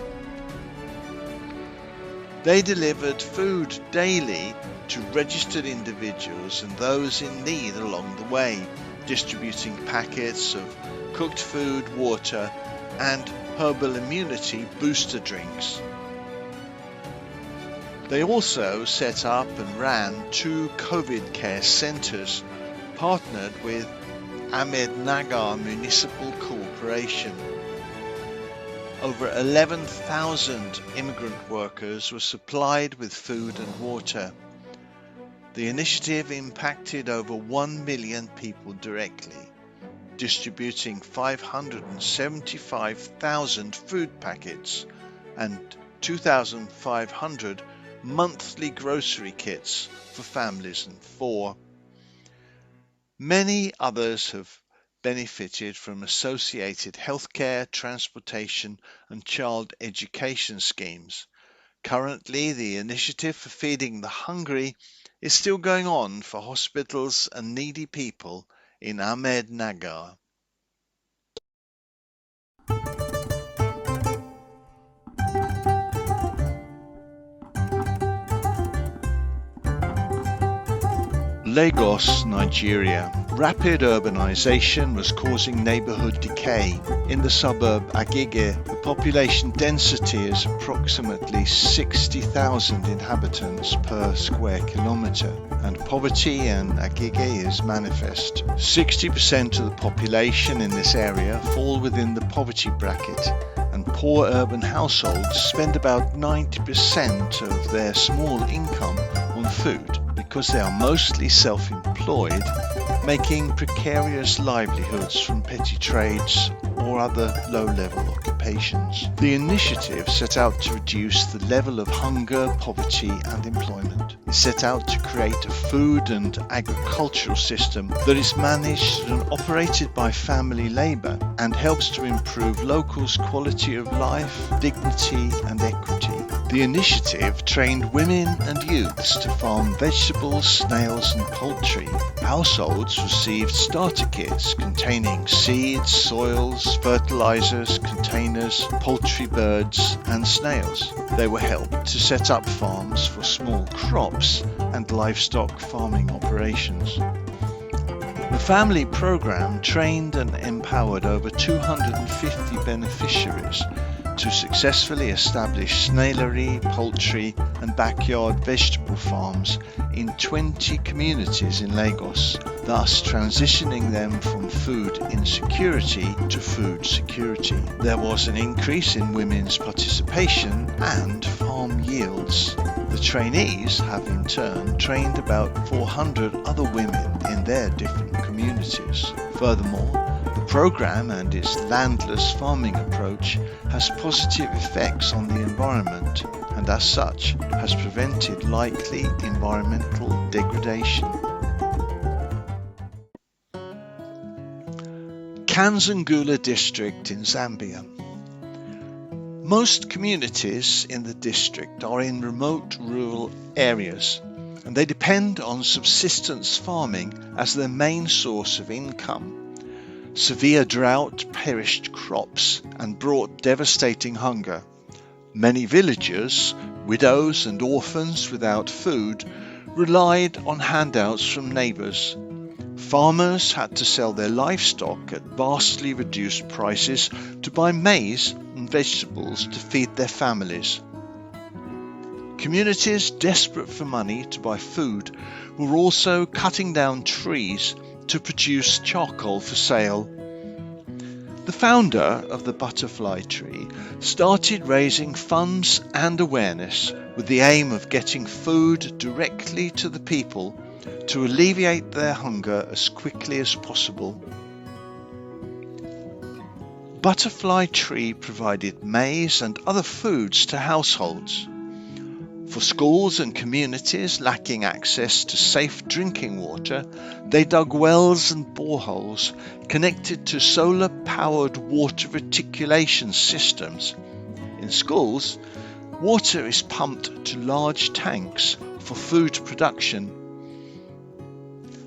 They delivered food daily to registered individuals and those in need along the way, distributing packets of cooked food, water, and herbal immunity booster drinks. They also set up and ran 2 COVID care centres, partnered with Ahmednagar Municipal Corporation. Over 11,000 immigrant workers were supplied with food and water. The initiative impacted over 1 million people directly, distributing 575,000 food packets and 2,500 monthly grocery kits for families of 4. Many others have benefited from associated healthcare, transportation, and child education schemes. Currently, the initiative for feeding the hungry is still going on for hospitals and needy people in Ahmednagar. Lagos, Nigeria. Rapid urbanization was causing neighborhood decay. In the suburb Agege, the population density is approximately 60,000 inhabitants per square kilometer, and poverty in Agege is manifest. 60% of the population in this area fall within the poverty bracket, and poor urban households spend about 90% of their small income on food, because they are mostly self-employed, making precarious livelihoods from petty trades or other low-level occupations. The initiative set out to reduce the level of hunger, poverty and employment. It set out to create a food and agricultural system that is managed and operated by family labour and helps to improve locals' quality of life, dignity and equity. The initiative trained women and youths to farm vegetables, snails and poultry. Households received starter kits containing seeds, soils, fertilizers, containers, poultry birds and snails. They were helped to set up farms for small crops and livestock farming operations. The family program trained and empowered over 250 beneficiaries to successfully establish snailery, poultry and backyard vegetable farms in 20 communities in Lagos, thus transitioning them from food insecurity to food security. There was an increase in women's participation and farm yields. The trainees have in turn trained about 400 other women in their different communities. Furthermore, the program and its landless farming approach has positive effects on the environment and as such has prevented likely environmental degradation. Kanzangula district in Zambia. Most communities in the district are in remote rural areas and they depend on subsistence farming as their main source of income. Severe drought perished crops and brought devastating hunger. Many villagers, widows and orphans without food, relied on handouts from neighbours. Farmers had to sell their livestock at vastly reduced prices to buy maize vegetables to feed their families. Communities desperate for money to buy food were also cutting down trees to produce charcoal for sale. The founder of the butterfly tree started raising funds and awareness with the aim of getting food directly to the people to alleviate their hunger as quickly as possible. Butterfly Tree provided maize and other foods to households. For schools and communities lacking access to safe drinking water, they dug wells and boreholes connected to solar-powered water reticulation systems. In schools, water is pumped to large tanks for food production.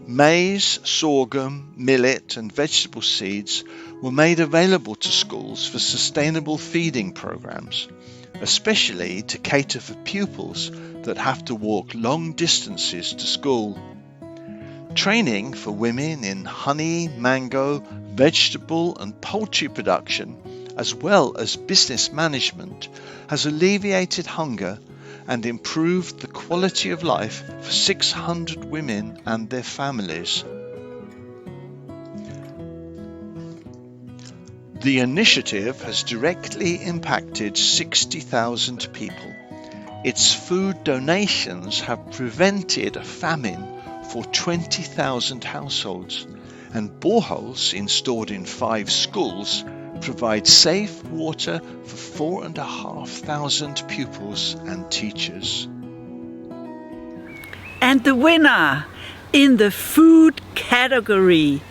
Maize, sorghum, millet and vegetable seeds were made available to schools for sustainable feeding programs, especially to cater for pupils that have to walk long distances to school. Training for women in honey, mango, vegetable and poultry production, as well as business management, has alleviated hunger and improved the quality of life for 600 women and their families. The initiative has directly impacted 60,000 people. Its food donations have prevented a famine for 20,000 households, and boreholes installed in 5 schools provide safe water for 4,500 pupils and teachers. And the winner in the food category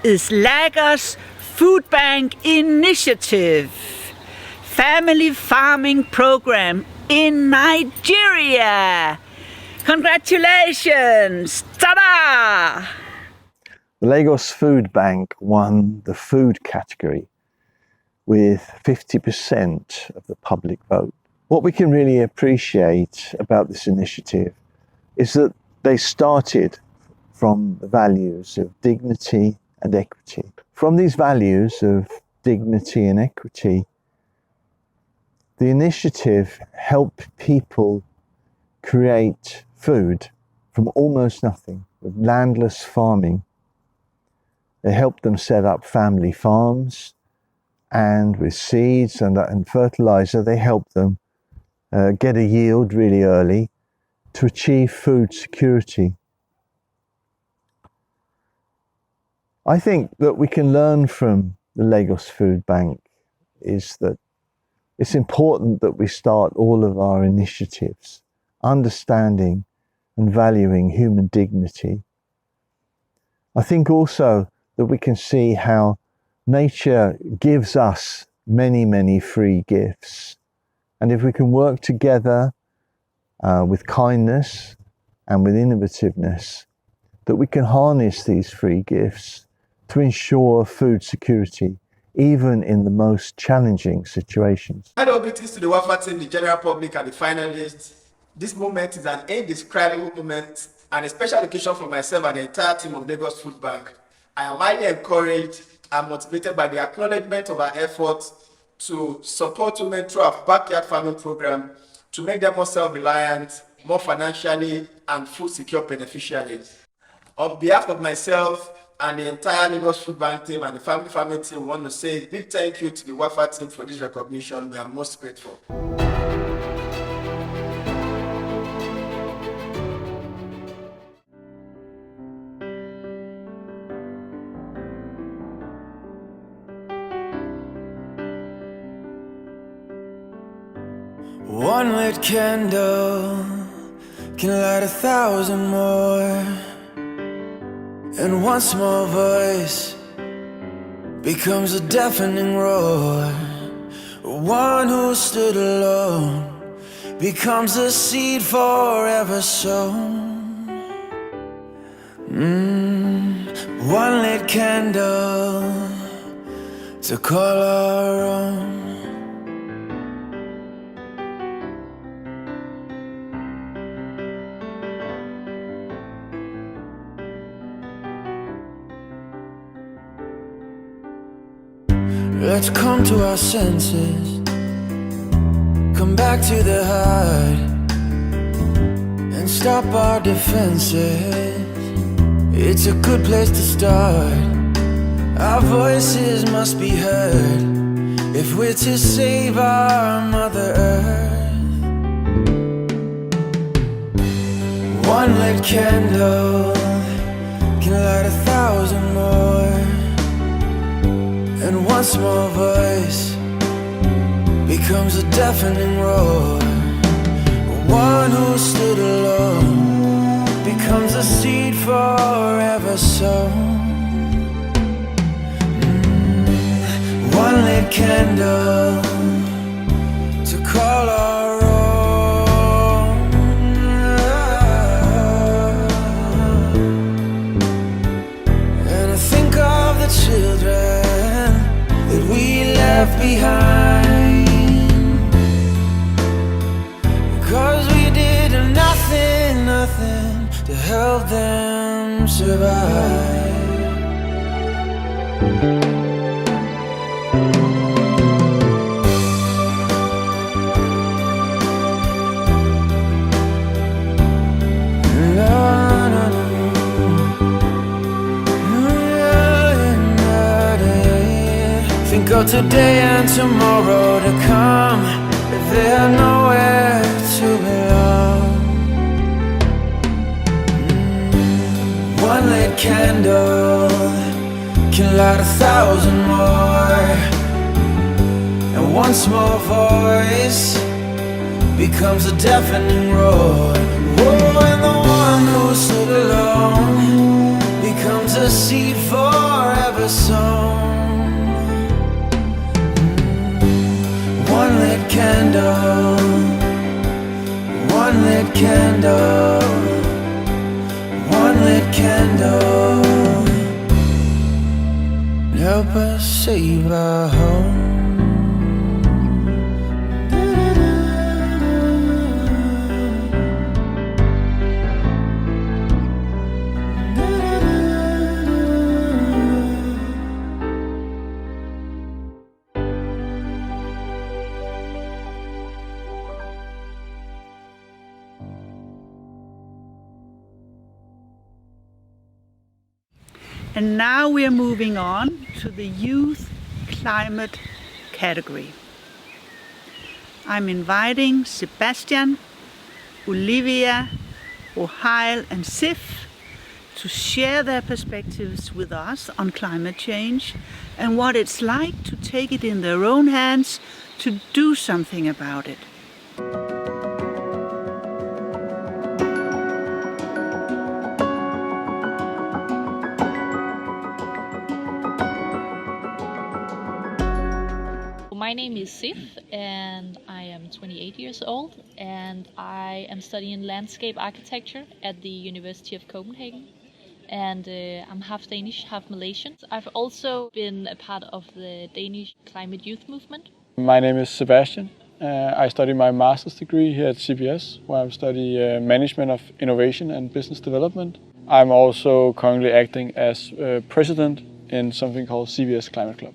is Lagos Food Bank Initiative, Family Farming Program in Nigeria. Congratulations! Ta-da! The Lagos Food Bank won the food category with 50% of the public vote. What we can really appreciate about this initiative is that they started from the values of dignity and equity. From these values of dignity and equity, the initiative helped people create food from almost nothing, with landless farming. They helped them set up family farms, and with seeds and fertilizer, they helped them get a yield really early to achieve food security. I think that we can learn from the Lagos Food Bank is that it's important that we start all of our initiatives understanding and valuing human dignity. I think also that we can see how nature gives us many, many free gifts. And if we can work together with kindness and with innovativeness, that we can harness these free gifts to ensure food security, even in the most challenging situations. Hello, greetings to the WAFA team, the general public and the finalists. This moment is an indescribable moment and a special occasion for myself and the entire team of Lagos Food Bank. I am highly encouraged and motivated by the acknowledgement of our efforts to support women through our backyard farming program to make them more self-reliant, more financially and food secure beneficiaries. On behalf of myself and the entire Lagos Food Bank team and the family farming team, we want to say a big thank you to the WAFA team for this recognition. We are most grateful. One lit candle can light 1,000 more, and one small voice becomes a deafening roar. One who stood alone becomes a seed forever sown. One lit candle to call our own. Let's come to our senses come back to the heart and stop our defenses. It's a good place to start. Our voices must be heard if we're to save our Mother Earth. One lit candle can light 1,000 more, and one small voice becomes a deafening roar. One who stood alone becomes a seed forever sown. One lit candle to call our own. And I think of the children that we left behind, 'cause we did nothing to help them survive. Think of today and tomorrow to come, if they're nowhere to belong. One lit candle can light 1,000 more, and one small voice becomes a deafening roar. Oh, and the one who stood alone becomes a seed forever sown. One lit candle, one lit candle, one lit candle, help us save our home. And now we are moving on to the youth climate category. I'm inviting Sebastian, Olivia, Ohio and Sif to share their perspectives with us on climate change and what it's like to take it in their own hands to do something about it. My name is Sif and I am 28 years old and I am studying landscape architecture at the University of Copenhagen, and I'm half Danish, half Malaysian. I've also been a part of the Danish climate youth movement. My name is Sebastian. I study my master's degree here at CBS, where I study management of innovation and business development. I'm also currently acting as president in something called CBS Climate Club.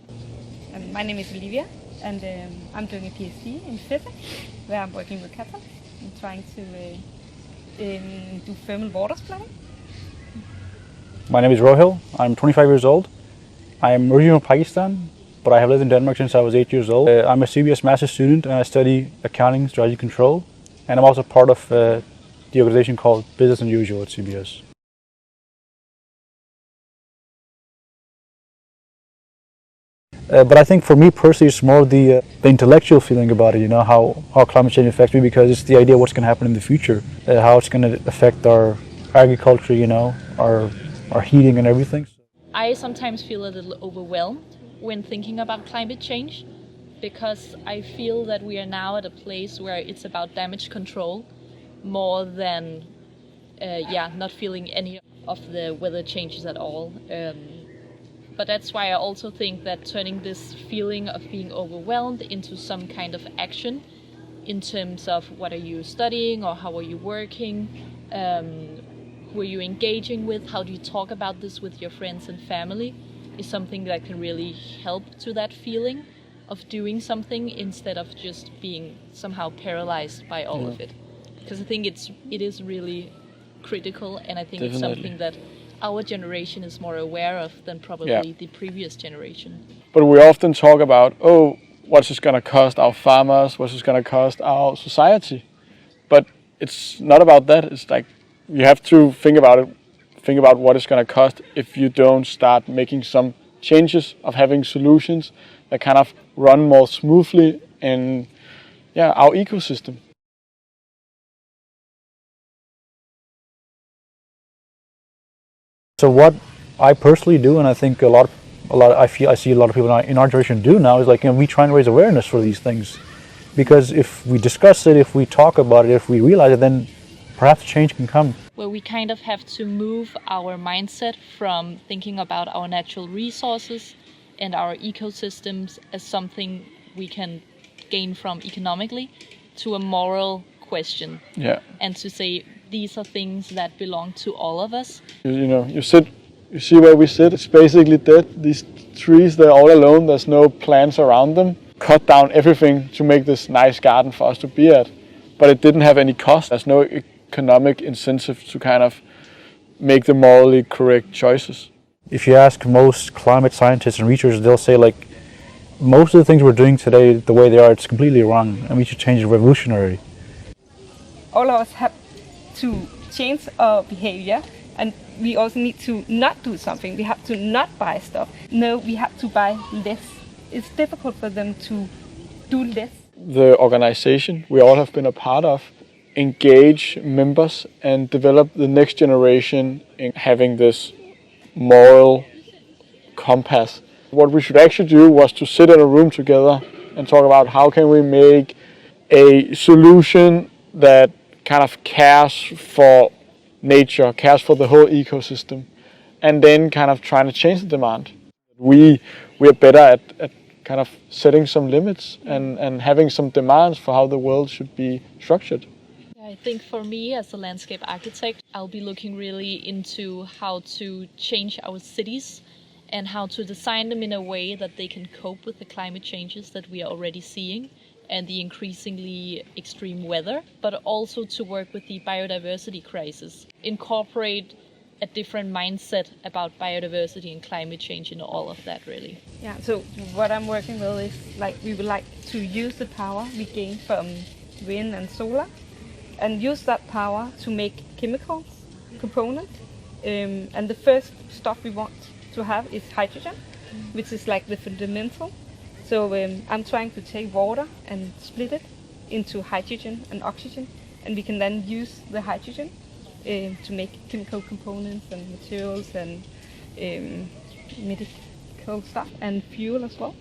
My name is Olivia, and I'm doing a PhD in physics, where I'm working with cattle and trying to do thermal water splitting. My name is Rohil. I'm 25 years old. I am originally from Pakistan, but I have lived in Denmark since I was 8 years old. I'm a CBS master's student and I study accounting strategy control, and I'm also part of the organization called Business Unusual at CBS. But I think for me personally, it's more the intellectual feeling about it, you know, how climate change affects me, because it's the idea of what's going to happen in the future, how it's going to affect our agriculture, you know, our heating and everything. I sometimes feel a little overwhelmed when thinking about climate change, because I feel that we are now at a place where it's about damage control more than not feeling any of the weather changes at all. But that's why I also think that turning this feeling of being overwhelmed into some kind of action in terms of what are you studying or how are you working, who are you engaging with, how do you talk about this with your friends and family, is something that can really help to that feeling. of doing something instead of just being somehow paralyzed by all of it. Because I think it is really critical, and I think it's something that our generation is more aware of than probably the previous generation. But we often talk about, oh, what's this going to cost our farmers? What's this going to cost our society? But it's not about that. It's like you have to think about it. Think about what it's going to cost if you don't start making some changes of having solutions that kind of run more smoothly in our ecosystem. So what I personally do, and I think I see a lot of people in our generation do now, is like, we try and raise awareness for these things, because if we discuss it, if we talk about it, if we realize it, then perhaps change can come. Where we kind of have to move our mindset from thinking about our natural resources and our ecosystems as something we can gain from economically to a moral question. Yeah. And to say these are things that belong to all of us. You see where we sit, it's basically dead. These trees, they're all alone, there's no plants around them. Cut down everything to make this nice garden for us to be at. But it didn't have any cost. There's no economic incentive to kind of make the morally correct choices. If you ask most climate scientists and researchers, they'll say like, most of the things we're doing today, the way they are, it's completely wrong, and we should change it revolutionary. All of us have to change our behavior, and we also need to not do something. We have to not buy stuff. No, we have to buy less. It's difficult for them to do less. The organization we all have been a part of engage members and develop the next generation in having this moral compass. What we should actually do was to sit in a room together and talk about how can we make a solution that kind of cares for nature, cares for the whole ecosystem, and then kind of trying to change the demand. We're better at kind of setting some limits and having some demands for how the world should be structured. I think for me as a landscape architect, I'll be looking really into how to change our cities and how to design them in a way that they can cope with the climate changes that we are already seeing and the increasingly extreme weather, but also to work with the biodiversity crisis. Incorporate a different mindset about biodiversity and climate change in all of that, really. Yeah, so what I'm working with is like we would like to use the power we gain from wind and solar and use that power to make chemicals, components. And the first stuff we want to have is hydrogen, which is like the fundamental. So I'm trying to take water and split it into hydrogen and oxygen, and we can then use the hydrogen to make chemical components and materials and medical stuff and fuel as well.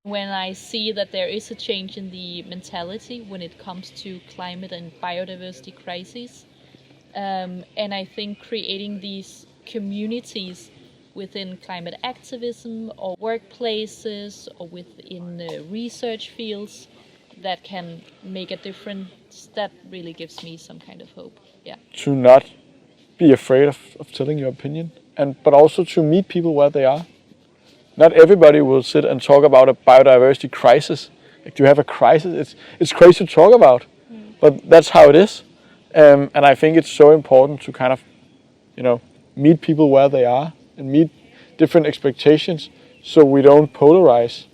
When I see that there is a change in the mentality when it comes to climate and biodiversity crises, and I think creating these communities within climate activism or workplaces or within research fields that can make a difference, that really gives me some kind of hope. Yeah. To not be afraid of telling your opinion, but also to meet people where they are. Not everybody will sit and talk about a biodiversity crisis. If you have a crisis, it's crazy to talk about, but that's how it is. And I think it's so important to kind of, meet people where they are and meet different expectations so we don't polarize.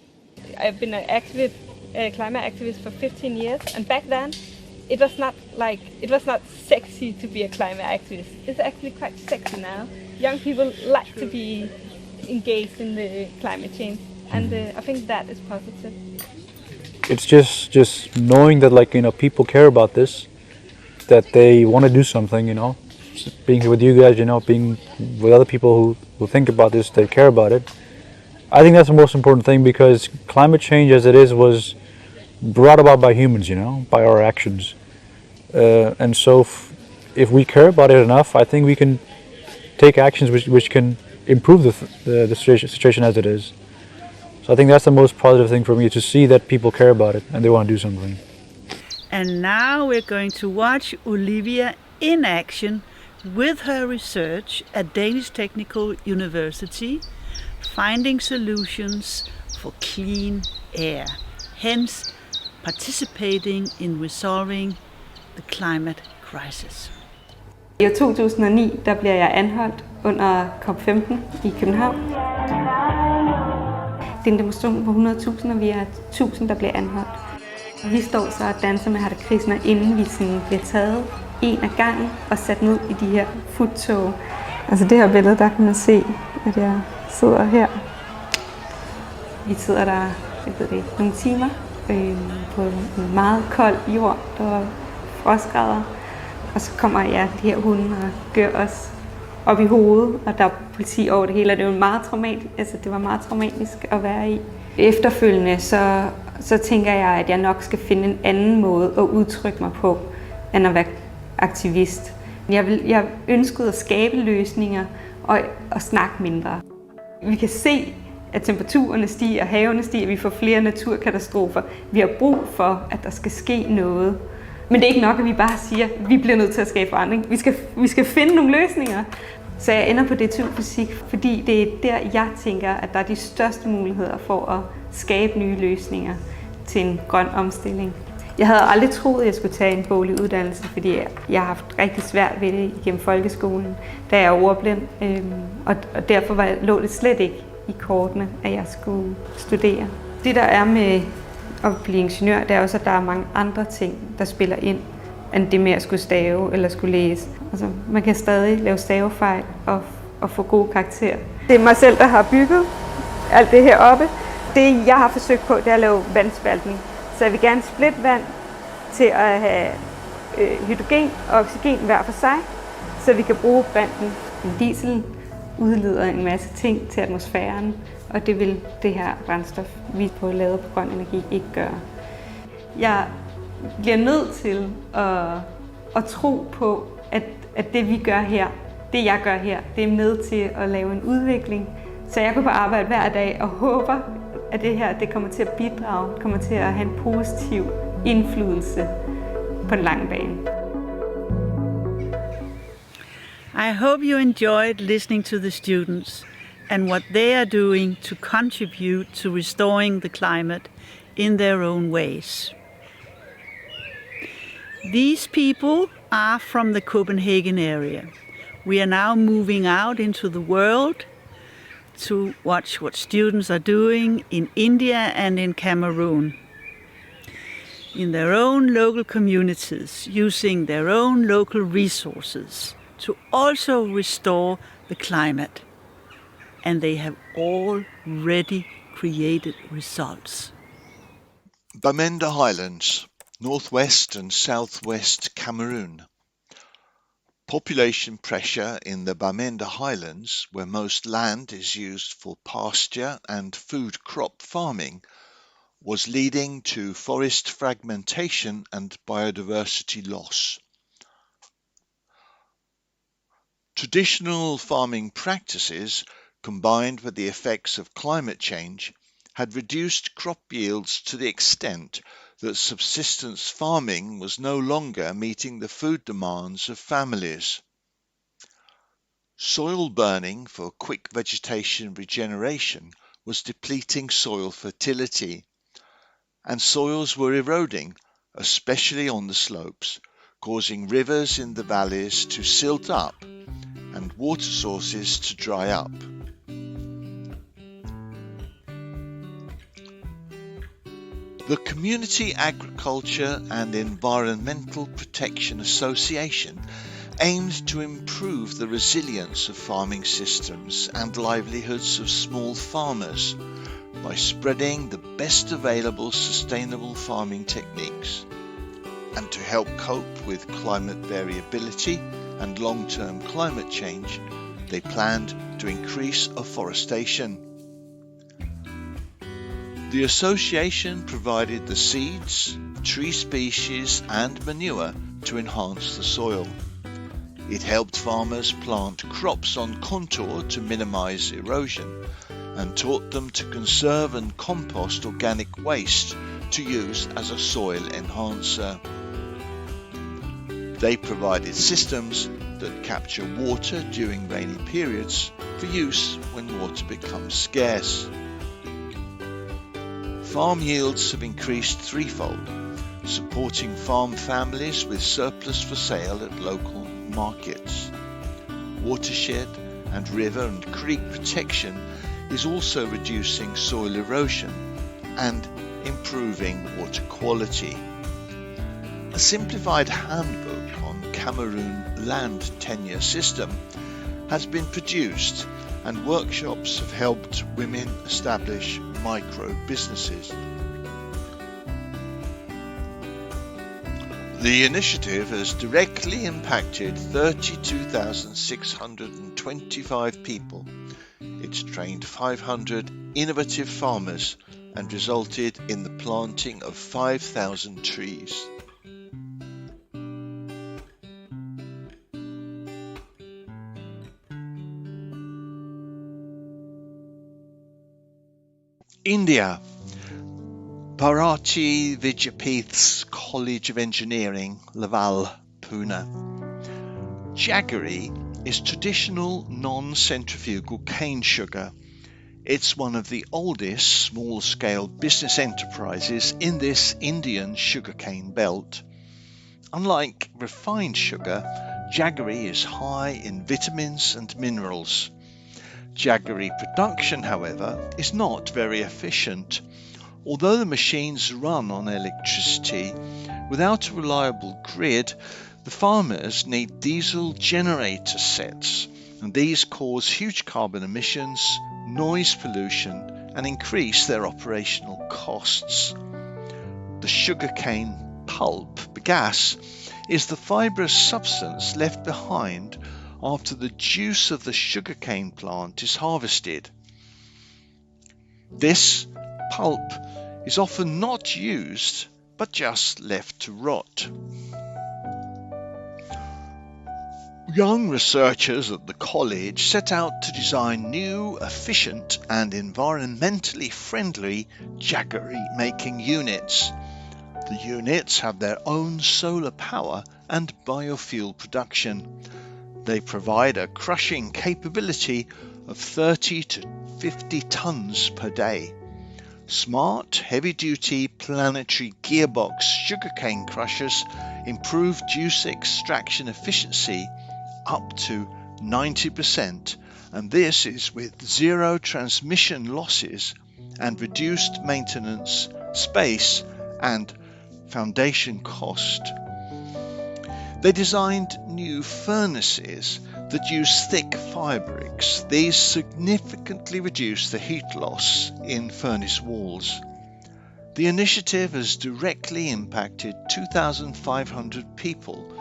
I've been an activist, a climate activist for 15 years, and back then it was not sexy to be a climate activist. It's actually quite sexy now. Young people like to be engaged in the climate change, and I think that is positive. It's just knowing that people care about this, that they want to do something, being here with you guys, being with other people who think about this, they care about it. I think that's the most important thing, because climate change as it is was brought about by humans, by our actions. And so if we care about it enough, I think we can take actions which can improve the situation as it is. So I think that's the most positive thing for me, to see that people care about it and they want to do something. And now we're going to watch Olivia in action with her research at Danish Technical University, finding solutions for clean air, hence participating in resolving the climate crisis. I 2009 der bliver jeg anholdt under COP15 i København. Det er en demonstration på 100.000, og vi er 1.000, der bliver anholdt. Vi står så og danser med Hare Krishna, inden vi sådan bliver taget en af gangen og sat ned i de her futtog. Altså det her billede, der kan man se, at jeg sidder her. Vi sidder der, jeg ved det ikke, nogle timer på en meget kold jord, der var frostgrader. Og så kommer de her hunde og gør os op i hovedet, og der er politi over det hele, og det var meget traumatisk at være i. Efterfølgende så tænker jeg, at jeg nok skal finde en anden måde at udtrykke mig på, end at være aktivist. Jeg ønskede at skabe løsninger og snakke mindre. Vi kan se, at temperaturerne stiger, havene stiger, vi får flere naturkatastrofer. Vi har brug for, at der skal ske noget. Men det er ikke nok, at vi bare siger, at vi bliver nødt til at skabe forandring. Vi skal finde nogle løsninger. Så jeg ender på DTU-fysik, fordi det er der, jeg tænker, at der er de største muligheder for at skabe nye løsninger til en grøn omstilling. Jeg havde aldrig troet, at jeg skulle tage en boglig uddannelse, fordi jeg har haft rigtig svært ved det igennem folkeskolen, da jeg er ordblind. Og derfor lå det slet ikke i kortene, at jeg skulle studere. Det, der er med at blive ingeniør, det er også, at der er mange andre ting, der spiller ind, end det med at skulle stave eller skulle læse. Altså, man kan stadig lave stavefejl og få gode karakterer. Det er mig selv, der har bygget alt det her oppe. Det, jeg har forsøgt på, det er at lave vandspaltning. Så jeg vil gerne splitte vand til at have hydrogen og oxygen hver for sig, så vi kan bruge brænten. Diesel udleder en masse ting til atmosfæren, og det vil det her brændstof, vi får lavet på grøn energi, ikke gøre. Jeg bliver nødt til at tro på, at det vi gør her, det jeg gør her, det er med til at lave en udvikling. Så jeg går på arbejde hver dag og håber, at det her det kommer til at bidrage, kommer til at have en positiv indflydelse på den lange bane. I hope you enjoyed listening to the students and what they are doing to contribute to restoring the climate in their own ways. These people are from the Copenhagen area. We are now moving out into the world to watch what students are doing in India and in Cameroon, in their own local communities, using their own local resources to also restore the climate. And they have already created results. Bamenda Highlands, northwest and southwest Cameroon. Population pressure in the Bamenda Highlands, where most land is used for pasture and food crop farming, was leading to forest fragmentation and biodiversity loss. Traditional farming practices, combined with the effects of climate change, had reduced crop yields to the extent that subsistence farming was no longer meeting the food demands of families. Soil burning for quick vegetation regeneration was depleting soil fertility, and soils were eroding, especially on the slopes, causing rivers in the valleys to silt up and water sources to dry up. The Community Agriculture and Environmental Protection Association aimed to improve the resilience of farming systems and livelihoods of small farmers by spreading the best available sustainable farming techniques. And to help cope with climate variability and long-term climate change, they planned to increase afforestation. The association provided the seeds, tree species and manure to enhance the soil. It helped farmers plant crops on contour to minimize erosion and taught them to conserve and compost organic waste to use as a soil enhancer. They provided systems that capture water during rainy periods for use when water becomes scarce. Farm yields have increased threefold, supporting farm families with surplus for sale at local markets. Watershed and river and creek protection is also reducing soil erosion and improving water quality. A simplified handbook on Cameroon land tenure system has been produced, and workshops have helped women establish micro businesses. The initiative has directly impacted 32,625 people. It's trained 500 innovative farmers and resulted in the planting of 5,000 trees. India. Bharati Vidyapith's College of Engineering, Laval, Pune. Jaggery is traditional non-centrifugal cane sugar. It's one of the oldest small-scale business enterprises in this Indian sugarcane belt. Unlike refined sugar, jaggery is high in vitamins and minerals. Jaggery production, however, is not very efficient. Although the machines run on electricity, without a reliable grid, the farmers need diesel generator sets, and these cause huge carbon emissions, noise pollution, and increase their operational costs. The sugarcane pulp, bagasse, is the fibrous substance left behind after the juice of the sugarcane plant is harvested. This pulp is often not used, but just left to rot. Young researchers at the college set out to design new, efficient and environmentally friendly jaggery-making units. The units have their own solar power and biofuel production. They provide a crushing capability of 30 to 50 tons per day. Smart, heavy-duty planetary gearbox sugarcane crushers improve juice extraction efficiency up to 90%, and this is with zero transmission losses and reduced maintenance, space, and foundation cost. They designed new furnaces that use thick firebricks. These significantly reduce the heat loss in furnace walls. The initiative has directly impacted 2,500 people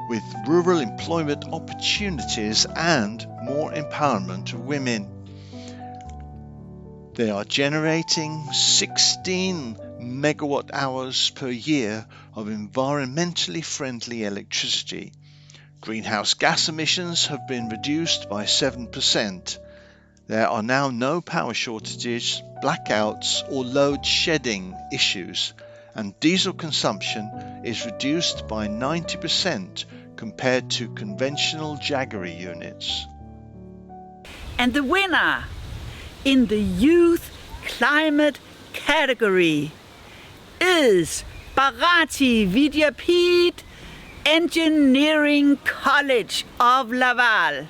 with rural employment opportunities and more empowerment of women. They are generating 16 megawatt hours per year of environmentally friendly electricity. Greenhouse gas emissions have been reduced by 7%. There are now no power shortages, blackouts or load shedding issues, and diesel consumption is reduced by 90% compared to conventional jaggery units. And the winner in the Youth Climate category is Bharati Vidyapith Engineering College of Laval.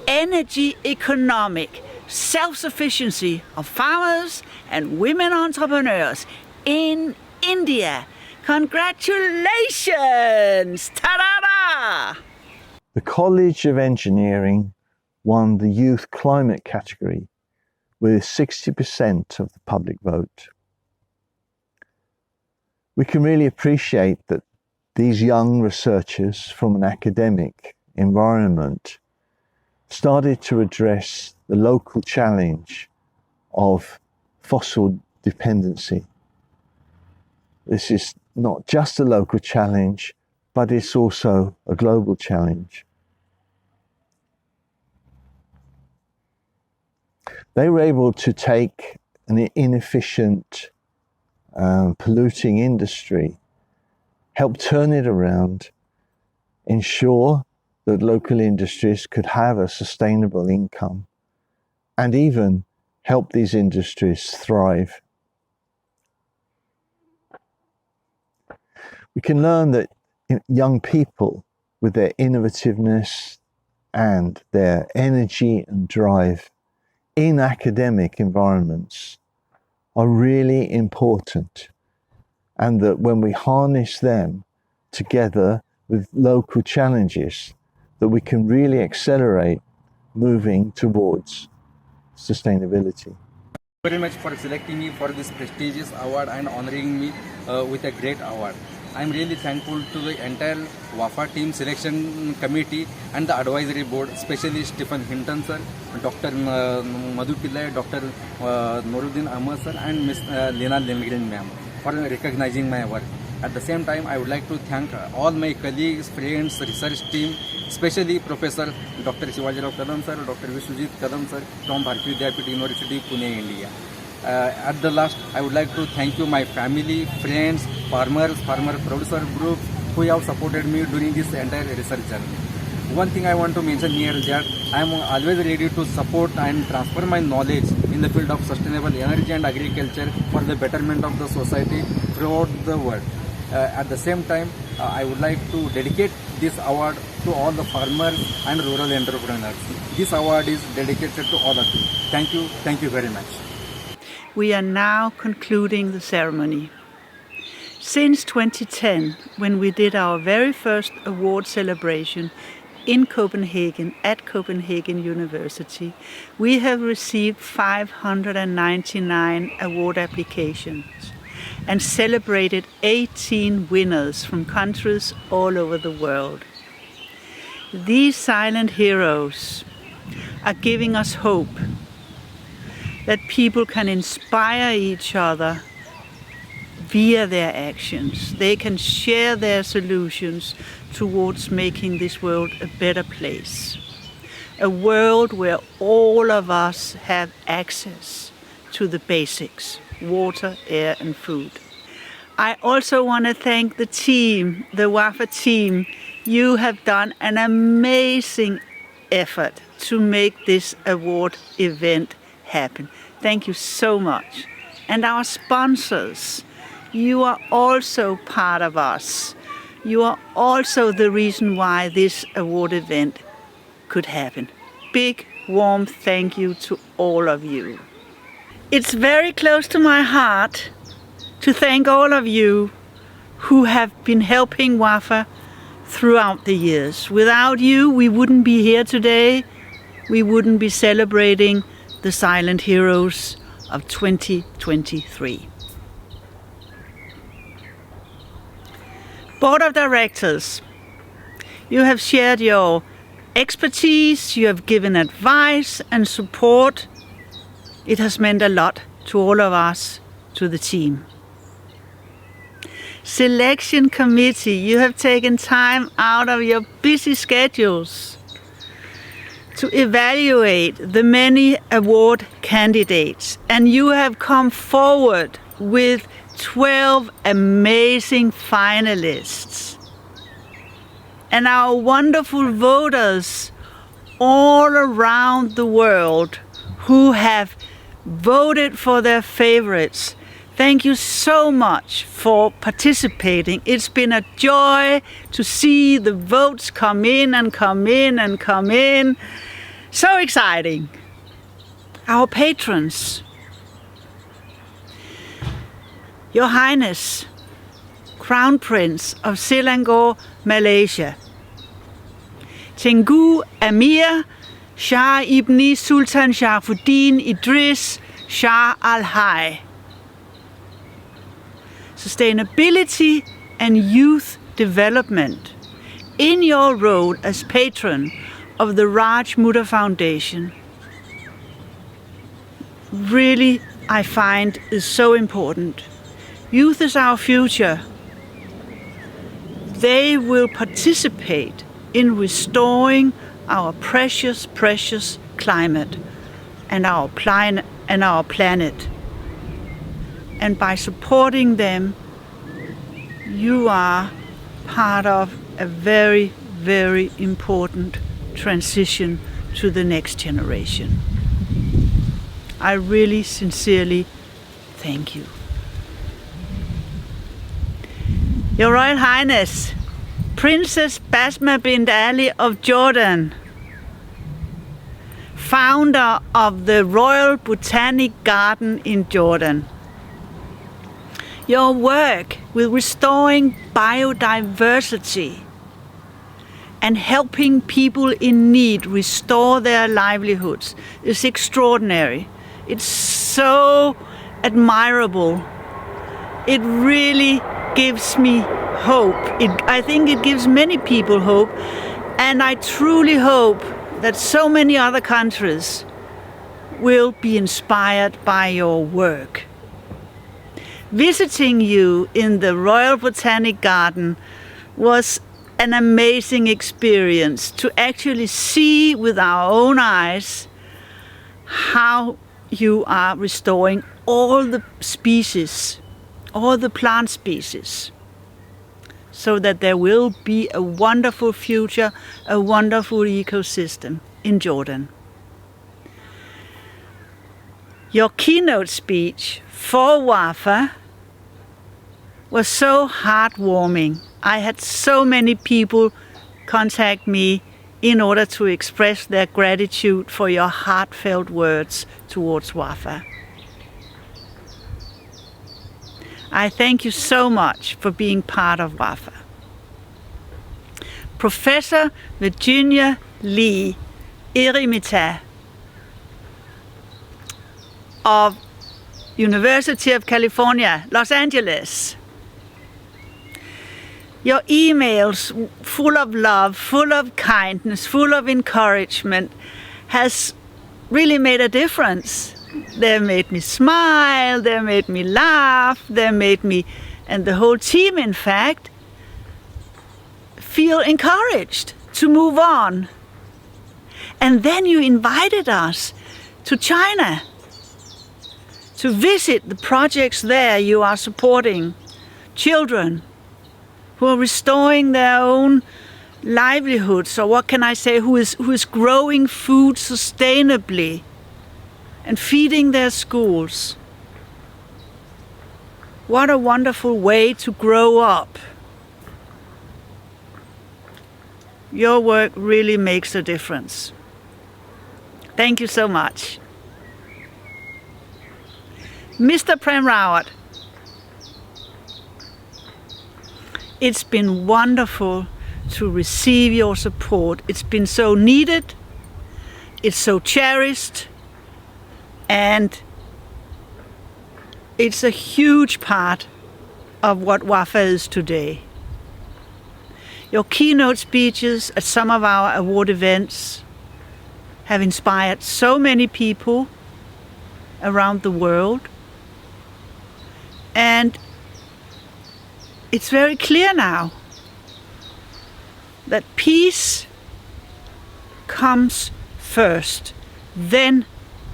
Energy economic self-sufficiency of farmers and women entrepreneurs in India. Congratulations! Ta-da-da! The College of Engineering won the Youth Climate category with 60% of the public vote. We can really appreciate that these young researchers from an academic environment started to address the local challenge of fossil dependency. This is not just a local challenge, but it's also a global challenge. They were able to take an inefficient, polluting industry, help turn it around, ensure that local industries could have a sustainable income and even help these industries thrive. We can learn that young people, with their innovativeness and their energy and drive in academic environments, are really important, and that when we harness them together with local challenges, that we can really accelerate moving towards sustainability. Very much for selecting me for this prestigious award and honoring me with a great award. I am really thankful to the entire WAFA team selection committee and the advisory board, especially Stephen Hinton sir, Dr. Madhu Pillai, Dr. Noruddin Ahmad sir and Ms. Lena Lindgren ma'am for recognizing my work. At the same time, I would like to thank all my colleagues, friends, research team, especially Professor Dr. Shivajirao Kadam sir, Dr. Vishwajit Kadam sir from Bharatiya Vidyapit University, Pune, India. At the last, I would like to thank you, my family, friends, farmers, farmer producer groups who have supported me during this entire research journey. One thing I want to mention here is that I am always ready to support and transfer my knowledge in the field of sustainable energy and agriculture for the betterment of the society throughout the world. At the same time, I would like to dedicate this award to all the farmers and rural entrepreneurs. This award is dedicated to all of you. Thank you very much. We are now concluding the ceremony. Since 2010, when we did our very first award celebration in Copenhagen at Copenhagen University, we have received 599 award applications and celebrated 18 winners from countries all over the world. These silent heroes are giving us hope that people can inspire each other via their actions. They can share their solutions towards making this world a better place. A world where all of us have access to the basics: water, air and food. I also want to thank the team, the WAFA team. You have done an amazing effort to make this award event happen. Thank you so much. And our sponsors, you are also part of us. You are also the reason why this award event could happen. Big, warm thank you to all of you. It's very close to my heart to thank all of you who have been helping WAFA throughout the years. Without you, we wouldn't be here today. We wouldn't be celebrating the silent heroes of 2023. Board of Directors, you have shared your expertise, you have given advice and support. It has meant a lot to all of us, to the team. Selection Committee, you have taken time out of your busy schedules to evaluate the many award candidates, and you have come forward with 12 amazing finalists. And our wonderful voters all around the world who have voted for their favorites. Thank you so much for participating. It's been a joy to see the votes come in and come in and come in. So exciting. Our patrons, Your Highness, Crown Prince of Selangor, Malaysia, Tengku Amir Shah Ibni Sultan Sharifuddin Idris Shah Al-Hai. Sustainability and Youth Development, in your role as patron of the Raj Mudha Foundation, really I find is so important. Youth is our future. They will participate in restoring our precious, precious climate and our planet. And by supporting them, you are part of a very, very important transition to the next generation. I really sincerely thank you. Your Royal Highness, Princess Basma bint Ali of Jordan, founder of the Royal Botanic Garden in Jordan. Your work with restoring biodiversity and helping people in need restore their livelihoods is extraordinary. It's so admirable. It really gives me hope. I think it gives many people hope, and I truly hope that so many other countries will be inspired by your work. Visiting you in the Royal Botanic Garden was an amazing experience to actually see with our own eyes how you are restoring all the species, all the plant species, so that there will be a wonderful future, a wonderful ecosystem in Jordan. Your keynote speech for WAFA was so heartwarming. I had so many people contact me in order to express their gratitude for your heartfelt words towards WAFA. I thank you so much for being part of WAFA. Professor Virginia Lee Erimita of University of California, Los Angeles. Your emails, full of love, full of kindness, full of encouragement, has really made a difference. They made me smile, they made me laugh, they made me, and the whole team in fact, feel encouraged to move on. And then you invited us to China to visit the projects there you are supporting. Children who are restoring their own livelihoods, or what can I say, who is growing food sustainably and feeding their schools. What a wonderful way to grow up. Your work really makes a difference. Thank you so much. Mr. Prem Rawat, it's been wonderful to receive your support. It's been so needed, it's so cherished, and it's a huge part of what WAFA is today. Your keynote speeches at some of our award events have inspired so many people around the world. And it's very clear now that peace comes first, then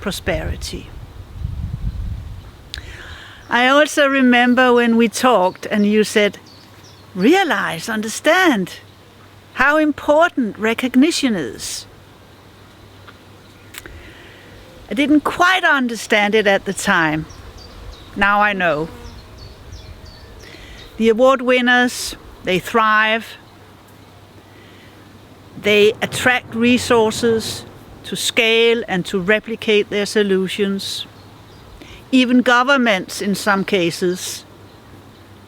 prosperity. I also remember when we talked and you said, realize, understand how important recognition is. I didn't quite understand it at the time. Now I know. The award winners, they thrive. They attract resources to scale and to replicate their solutions. Even governments, in some cases,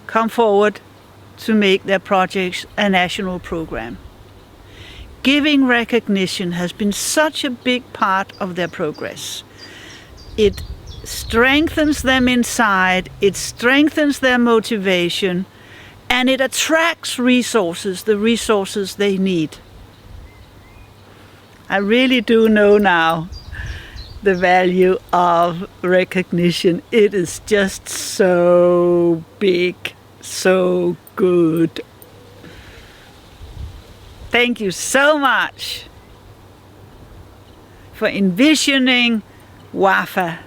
come forward to make their projects a national program. Giving recognition has been such a big part of their progress. It strengthens them inside, it strengthens their motivation, and it attracts resources, the resources they need. I really do know now the value of recognition. It is just so big, so good. Thank you so much for envisioning WAFA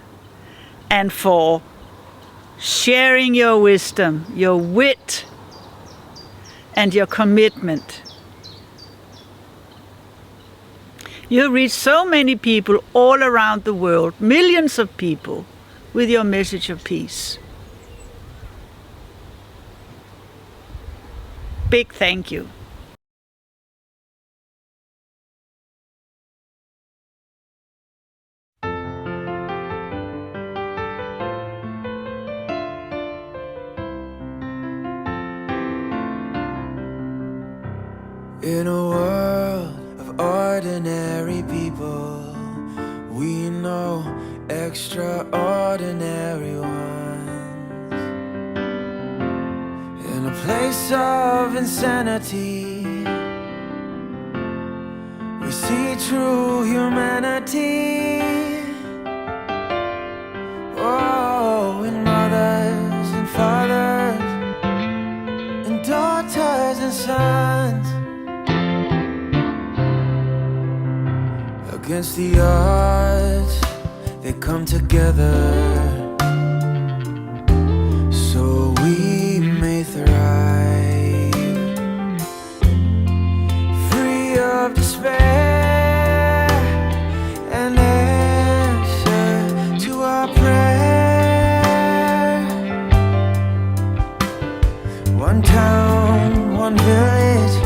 and for sharing your wisdom, your wit, and your commitment You reach so many people all around the world, millions of people, with your message of peace. Big thank you. In a world of ordinary people, we know extraordinary ones. In a place of insanity, we see true humanity. Oh, in mothers and fathers, in daughters and sons. Against the odds, they come together, so we may thrive, free of despair, and answer to our prayer. One town, one village,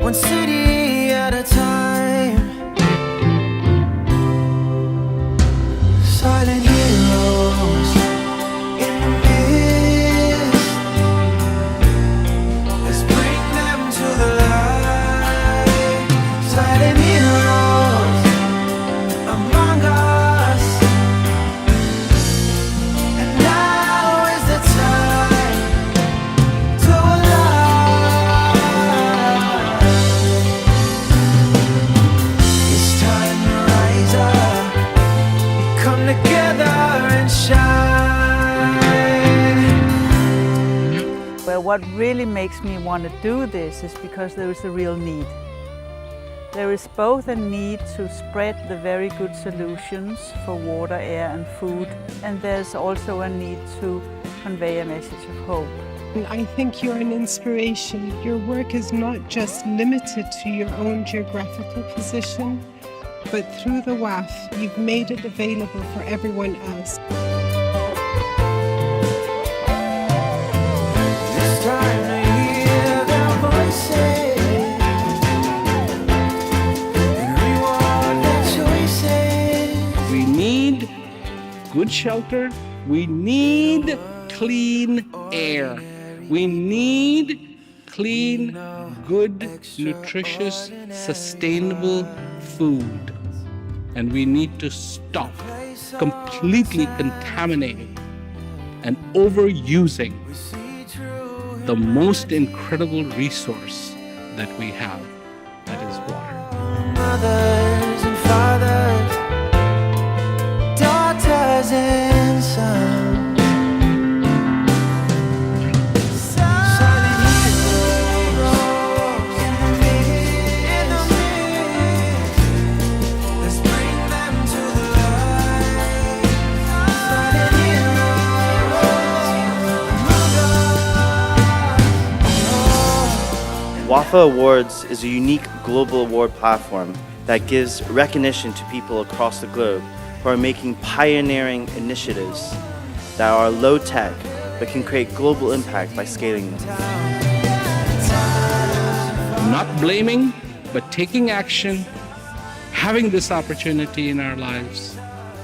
one city at a time. Silent heroes in the mist, let's bring them to the light. Silent heroes among us, and now is the time to align. It's time to rise up, come together and shine. Well, what really makes me want to do this is because there is a real need. There is both a need to spread the very good solutions for water, air and food, and there's also a need to convey a message of hope. I think you're an inspiration. Your work is not just limited to your own geographical position, but through the WAF, you've made it available for everyone else. It's time to hear their voices and reward their choices. We need good shelter. We need clean air. We need clean, good, nutritious, sustainable food. And we need to stop completely contaminating and overusing the most incredible resource that we have, that is water. Mothers and fathers, daughters and sons. WAFA Awards is a unique global award platform that gives recognition to people across the globe who are making pioneering initiatives that are low-tech but can create global impact by scaling them. Not blaming, but taking action, having this opportunity in our lives,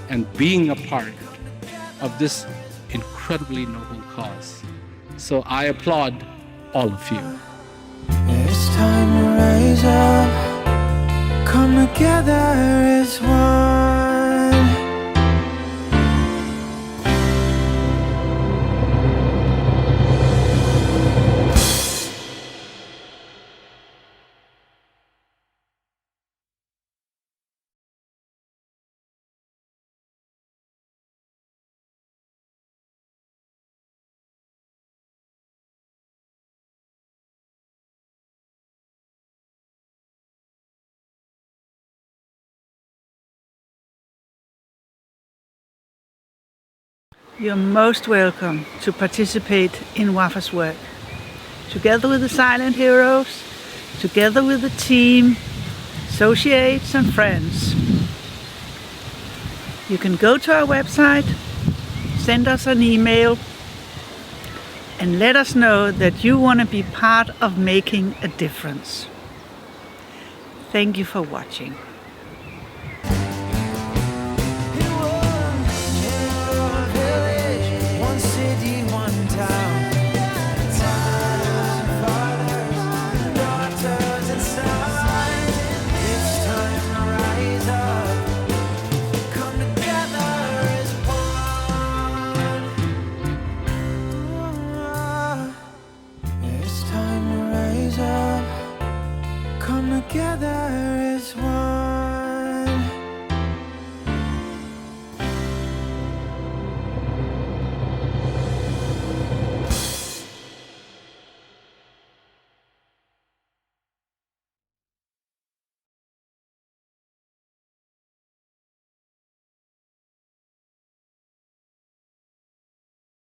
and being a part of this incredibly noble cause. So I applaud all of you. It's time to rise up, come together as one. You're most welcome to participate in WAFA's work. Together with the Silent Heroes, together with the team, associates and friends. You can go to our website, send us an email, and let us know that you want to be part of making a difference. Thank you for watching.